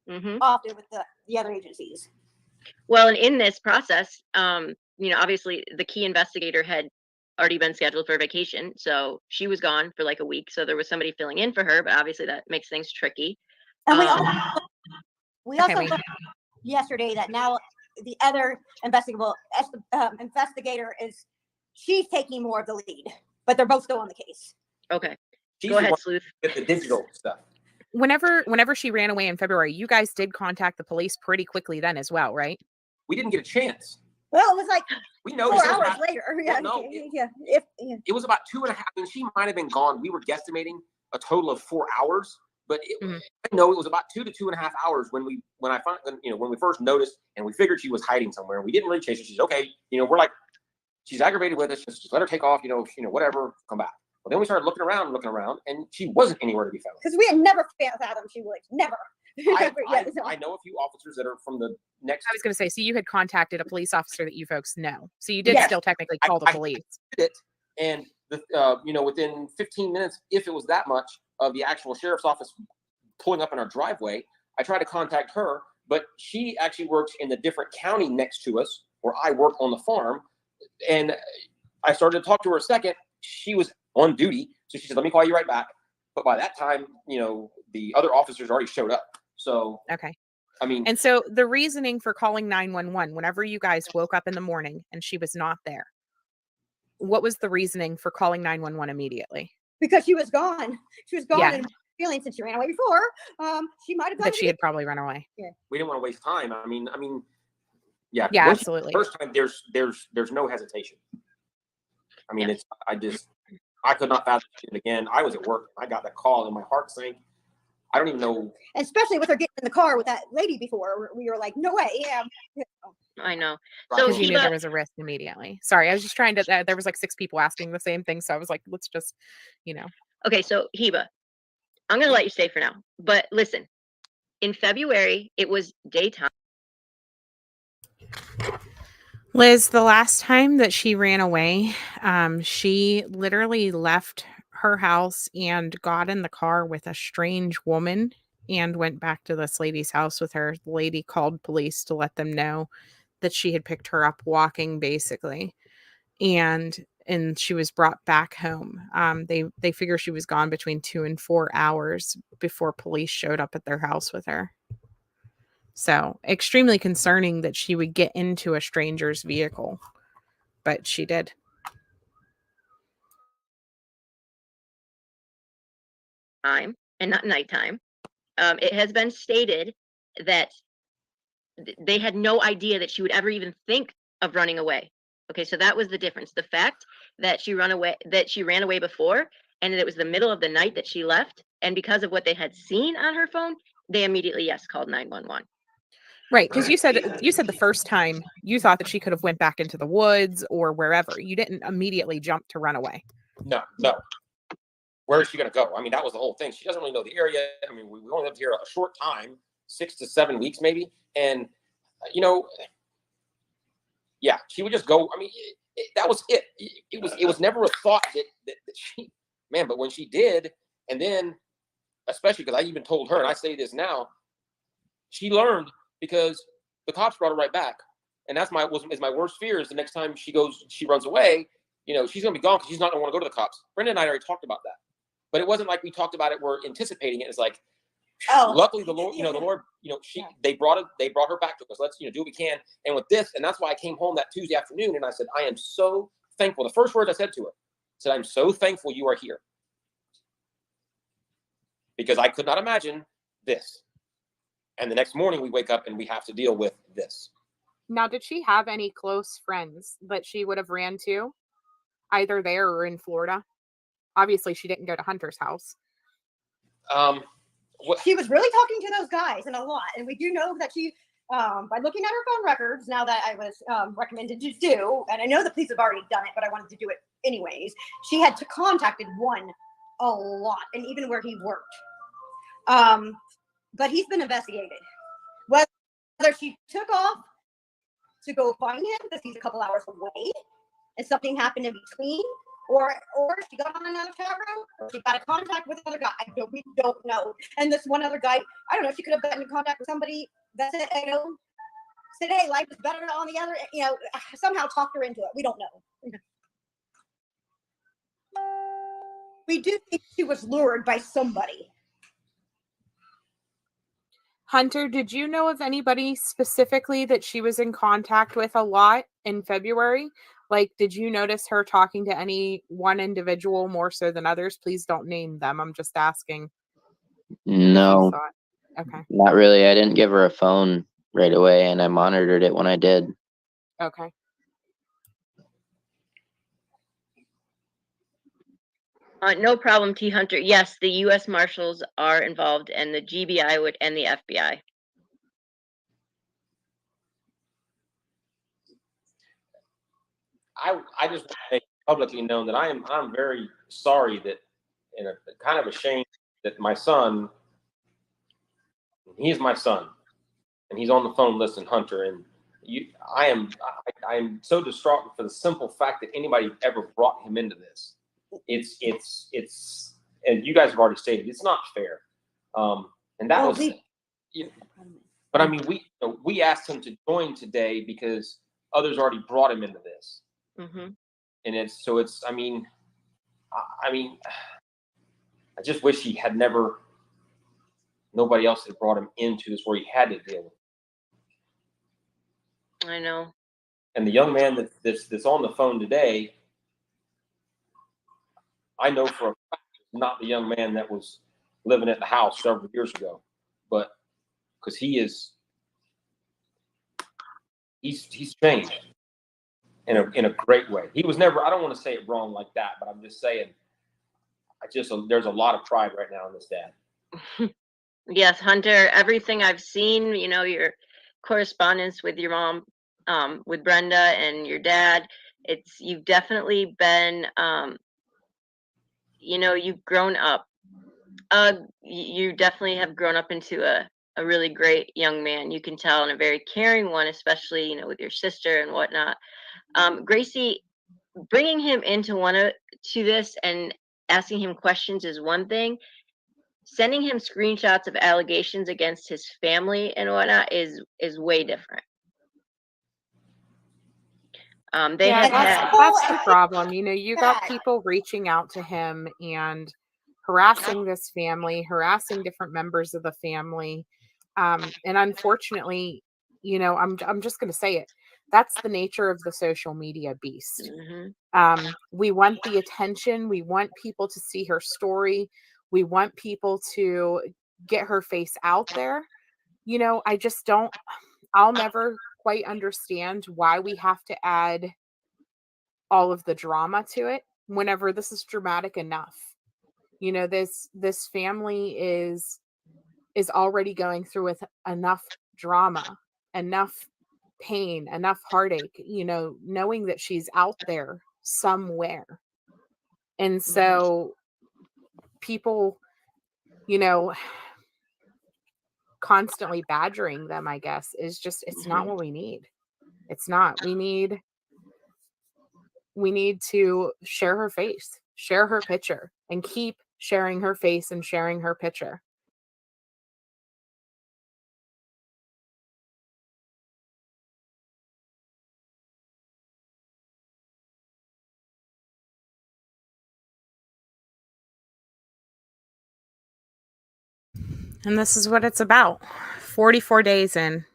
D: the other agencies.
C: Well, and in this process, you know, obviously the key investigator had already been scheduled for vacation, so she was gone for like a week. So there was somebody filling in for her, but obviously that makes things tricky.
D: And we also learned yesterday that now the other investigator she's taking more of the lead, but they're both still on the case.
C: Okay, go ahead, Sleuth.
E: Get the digital stuff.
A: Whenever she ran away in February, you guys did contact the police pretty quickly then as well, right?
E: We didn't get a chance.
D: Well, it was like
E: we know
D: 4 hours later. Yeah,
E: no,
D: it
E: was about 2.5. I mean, she might have been gone. We were guesstimating a total of 4 hours, but I know it was about 2 to 2.5 hours when we first noticed, and we figured she was hiding somewhere. We didn't really chase her. She's okay. You know, we're like, she's aggravated with us. Just let her take off. You know, whatever. Come back. Well, then we started looking around, and she wasn't anywhere to be found.
D: Because we had never fathomed she would. Never.
E: I know a few officers that are from the next.
A: I was going to say, so you had contacted a police officer that you folks know. So you did still technically call the police.
E: I did it, and you know, within 15 minutes, if it was that much, of the actual sheriff's office pulling up in our driveway, I tried to contact her, but she actually works in the different county next to us where I work on the farm. And I started to talk to her a second. She was on duty. So she said, let me call you right back. But by that time, you know, the other officers already showed up. So,
A: okay.
E: I mean,
A: and so the reasoning for calling 911, whenever you guys woke up in the morning and she was not there, what was the reasoning for calling 911 immediately?
D: Because she was gone. She was gone and feeling since she ran away before. She might have done
A: that she had probably run away.
E: Yeah. We didn't want to waste time. I mean, yeah.
A: Yeah, absolutely.
E: First time there's no hesitation. I mean, I could not fathom it again. I was at work. I got that call and my heart sank. I don't even know.
D: Especially with her getting in the car with that lady before, we were like, no way. Yeah.
C: I know.
A: So you knew there was a risk immediately. Sorry, I was just trying to, there was like 6 people asking the same thing. So I was like, let's just, you know.
C: Okay, so Heba, I'm going to let you stay for now. But listen, in February, it was daytime.
A: Liz, the last time that she ran away, she literally left her house and got in the car with a strange woman and went back to this lady's house with her. The lady called police to let them know that she had picked her up walking, basically. And she was brought back home. They figure she was gone between 2 and 4 hours before police showed up at their house with her. So extremely concerning that she would get into a stranger's vehicle, but she did.
C: Time and not nighttime. It has been stated that they had no idea that she would ever even think of running away. Okay, so that was the difference. The fact that she ran away before, and it was the middle of the night that she left, and because of what they had seen on her phone, they immediately called 911.
A: Right, because you said the first time you thought that she could have went back into the woods or wherever. You didn't immediately jump to run away.
E: No. Where is she going to go? I mean, that was the whole thing. She doesn't really know the area. I mean, we only lived here a short time, 6 to 7 weeks maybe. And, you know, yeah, she would just go. I mean, that was it. It was never a thought that she, man, but when she did, and then, especially because I even told her, and I say this now, she learned because the cops brought her right back. And that's my worst fear is the next time she runs away, you know, she's going to be gone because she's not going to want to go to the cops. Brenda and I already talked about that. But it wasn't like we talked about it. We're anticipating it. It's like, luckily the Lord, they brought her back to us. Let's, do what we can. And with this, and that's why I came home that Tuesday afternoon and I said, I am so thankful. The first words I said to her, I said, I'm so thankful you are here. Because I could not imagine this. And the next morning we wake up and we have to deal with this.
A: Now, did she have any close friends that she would have ran to, either there or in Florida? Obviously, she didn't go to Hunter's house.
D: She was really talking to those guys and a lot. And we do know that she, by looking at her phone records, now that I was recommended to do, and I know the police have already done it, but I wanted to do it anyways. She had contacted one a lot, and even where he worked. But he's been investigated. Whether she took off to go find him because he's a couple hours away, and something happened in between, or she got on another chat room, or she got in contact with another guy. We don't know. And this one other guy, I don't know, she could have gotten in contact with somebody that said, said, hey, life is better on the other, somehow talked her into it. We don't know. We do think she was lured by somebody.
A: Hunter, did you know of anybody specifically that she was in contact with a lot in February? Like, did you notice her talking to any one individual more so than others? Please don't name them. I'm just asking.
B: No,
A: Okay.
B: not really. I didn't give her a phone right away, and I monitored it when I did.
A: Okay.
C: No problem, T. Hunter. Yes, the U.S. Marshals are involved, and the GBI and the FBI.
E: I just want to make publicly known that I'm very sorry that, and kind of ashamed that my son, he's my son, and he's on the phone listening, Hunter, and I am so distraught for the simple fact that anybody ever brought him into this. It's and you guys have already stated it's not fair, and that was. But I mean, we asked him to join today because others already brought him into this.
C: Mm-hmm.
E: And I mean, I just wish he had nobody else had brought him into this where he had to deal with it.
C: I know.
E: And the young man that's on the phone today, I know for a fact not the young man that was living at the house several years ago, but because he's changed in a great way. He was never, I don't want to say it wrong like that, but I'm just saying, there's a lot of pride right now in this dad.
C: Yes, Hunter, everything I've seen, your correspondence with your mom, with Brenda and your dad, you've definitely been, you've grown up. You definitely have grown up into a really great young man. You can tell, and a very caring one, especially, with your sister and whatnot. Gracie, bringing him to this and asking him questions is one thing. Sending him screenshots of allegations against his family and whatnot is way different. That's
A: the problem. You got people reaching out to him and harassing this family, harassing different members of the family. And unfortunately, I'm just going to say it. That's the nature of the social media beast.
C: Mm-hmm.
A: We want the attention. We want people to see her story. We want people to get her face out there. I'll never quite understand why we have to add all of the drama to it whenever this is dramatic enough. This family is already going through with enough drama, enough pain, enough heartache, knowing that she's out there somewhere. And so people, constantly badgering them, I guess, is just, it's not what we need. It's not. We need to share her face, share her picture, and keep sharing her face and sharing her picture. And this is what it's about. 44 days in.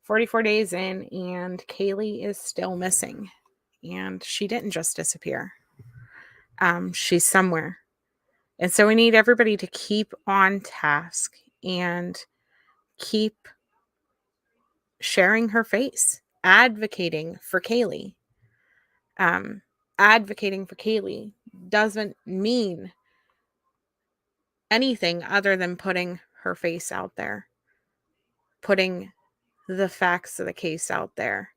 A: 44 days in, and Kaylee is still missing. And she didn't just disappear. She's somewhere. And so we need everybody to keep on task and keep sharing her face, advocating for Kaylee. Advocating for Kaylee doesn't mean anything other than putting her face out there, putting the facts of the case out there.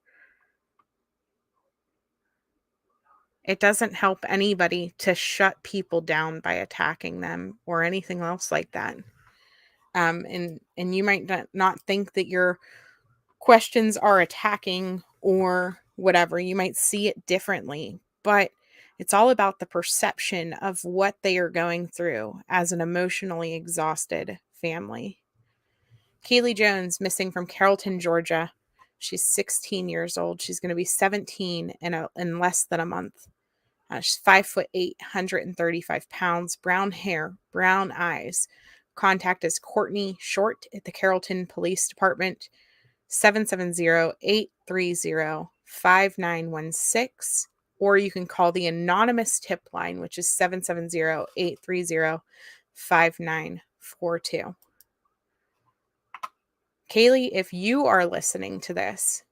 A: It doesn't help anybody to shut people down by attacking them or anything else like that. And you might not think that your questions are attacking or whatever. You might see it differently, but it's all about the perception of what they are going through as an emotionally exhausted family. Kaylee Jones, missing from Carrollton, Georgia. She's 16 years old. She's going to be 17 in less than a month. She's 5'8", 135 pounds, brown hair, brown eyes. Contact is Courtney Short at the Carrollton Police Department, 770-830-5916. Or you can call the anonymous tip line, which is 770-830-5942. Kaylee, if you are listening to this,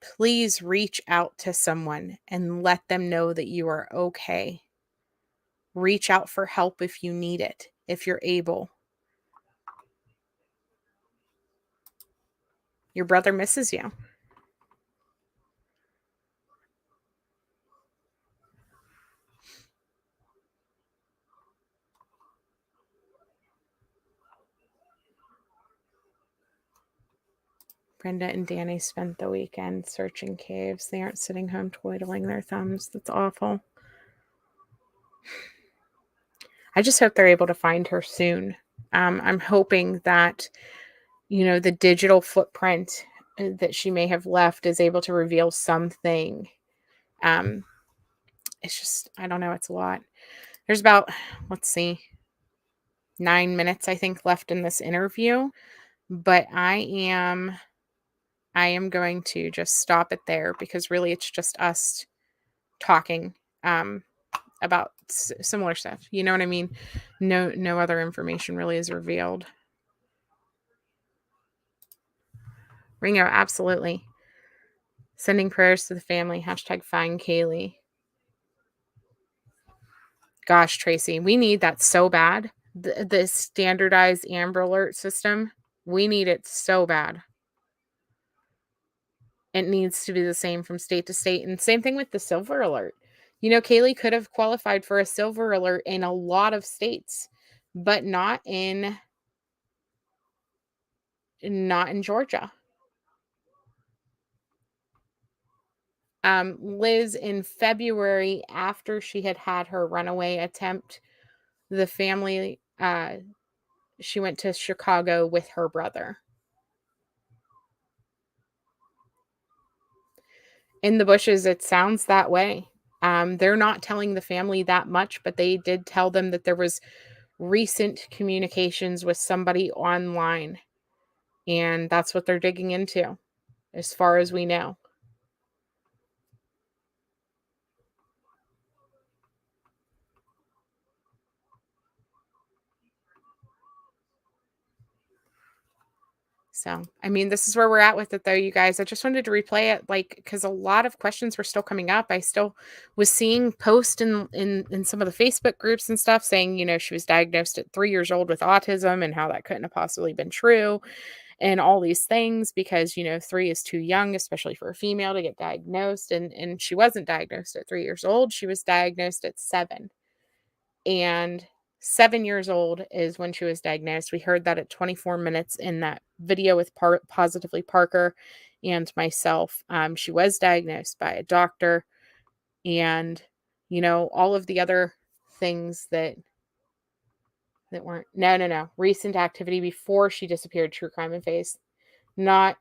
A: please reach out to someone and let them know that you are okay. Reach out for help if you need it, if you're able. Your brother misses you. Brenda and Danny spent the weekend searching caves. They aren't sitting home twiddling their thumbs. That's awful. I just hope they're able to find her soon. I'm hoping that, the digital footprint that she may have left is able to reveal something. It's just, I don't know, it's a lot. There's about, 9 minutes, I think, left in this interview, but I am going to just stop it there because really it's just us talking about similar stuff. You know what I mean? No other information really is revealed. Ringo, absolutely. Sending prayers to the family. #find Kaylee. Gosh, Tracy, we need that so bad. The standardized Amber Alert system, we need it so bad. It needs to be the same from state to state. And same thing with the Silver Alert. Kaylee could have qualified for a Silver Alert in a lot of states, but not in Georgia. Liz, in February, after she had her runaway attempt, the family, she went to Chicago with her brother. In the bushes, it sounds that way. They're not telling the family that much, but they did tell them that there was recent communications with somebody online, and that's what they're digging into, as far as we know. So, this is where we're at with it, though, you guys. I just wanted to replay it, because a lot of questions were still coming up. I still was seeing posts in some of the Facebook groups and stuff saying, she was diagnosed at 3 years old with autism and how that couldn't have possibly been true and all these things because, 3 is too young, especially for a female to get diagnosed. And she wasn't diagnosed at 3 years old. She was diagnosed at 7. And 7 years old is when she was diagnosed. We heard that at 24 minutes in that video with Positively Parker and myself. She was diagnosed by a doctor, and all of the other things that weren't no recent activity before she disappeared. True Crime and Face, not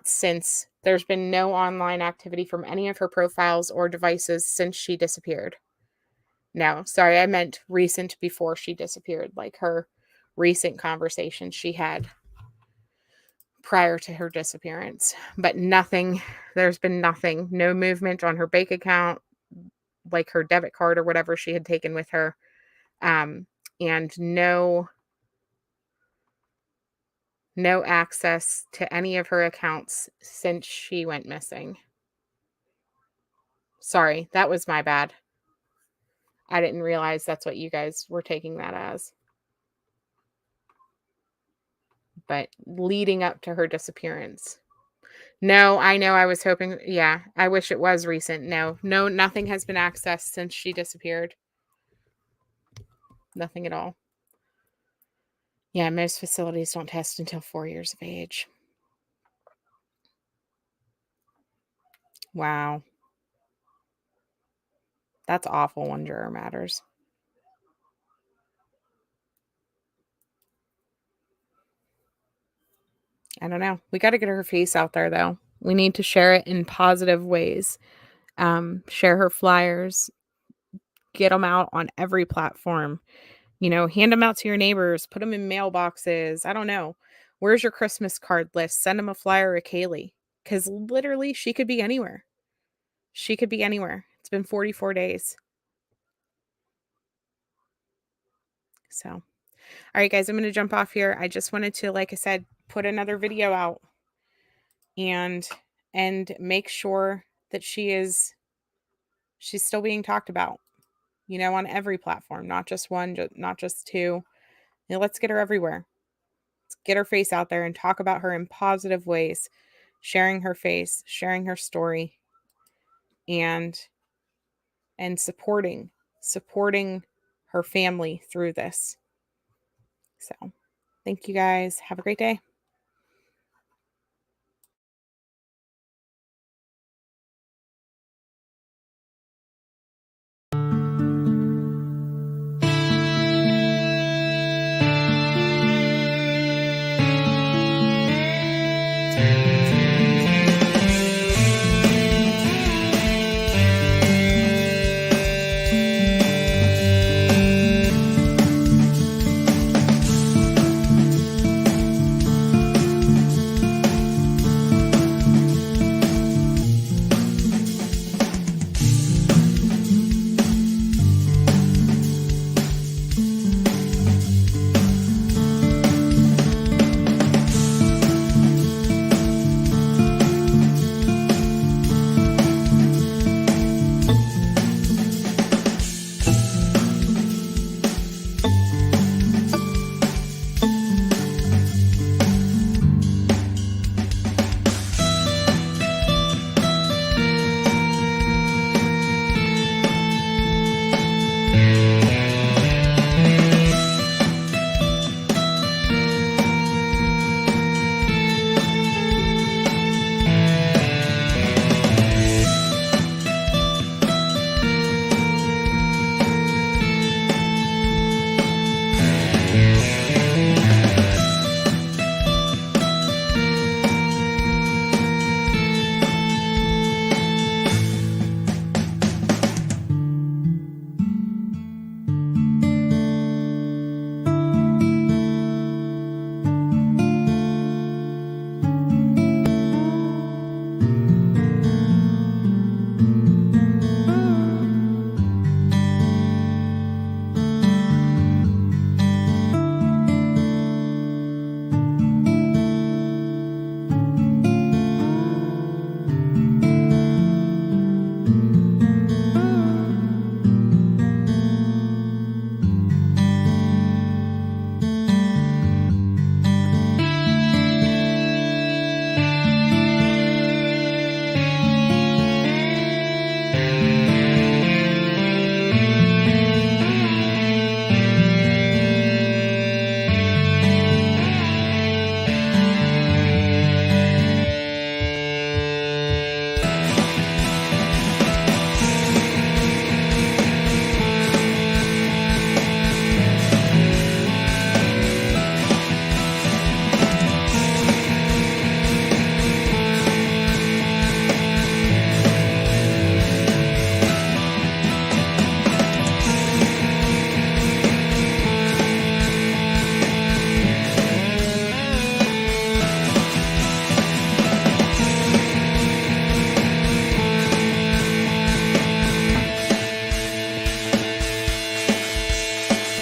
A: since. There's been no online activity from any of her profiles or devices since she disappeared. No, sorry, I meant recent before she disappeared, like her recent conversations she had prior to her disappearance. But nothing, there's been nothing, no movement on her bank account, like her debit card or whatever she had taken with her, and no access to any of her accounts since she went missing. Sorry, that was my bad. I didn't realize that's what you guys were taking that as. But leading up to her disappearance, No, I know. I was hoping. Yeah, I wish it was recent. No, nothing has been accessed since she disappeared. Nothing at all. Yeah, most facilities don't test until 4 years of age. Wow. That's awful when juror matters. I don't know. We got to get her face out there, though. We need to share it in positive ways. Share her flyers, get them out on every platform. Hand them out to your neighbors, put them in mailboxes. I don't know. Where's your Christmas card list? Send them a flyer of Kaylee, because literally she could be anywhere. She could be anywhere. It's been 44 days. So, all right, guys, I'm going to jump off here. I just wanted to, like I said, put another video out and make sure that she's still being talked about, on every platform, not just one, not just two. Let's get her everywhere. Let's get her face out there and talk about her in positive ways, sharing her face, sharing her story, and supporting her family through this. So, thank you guys. Have a great day.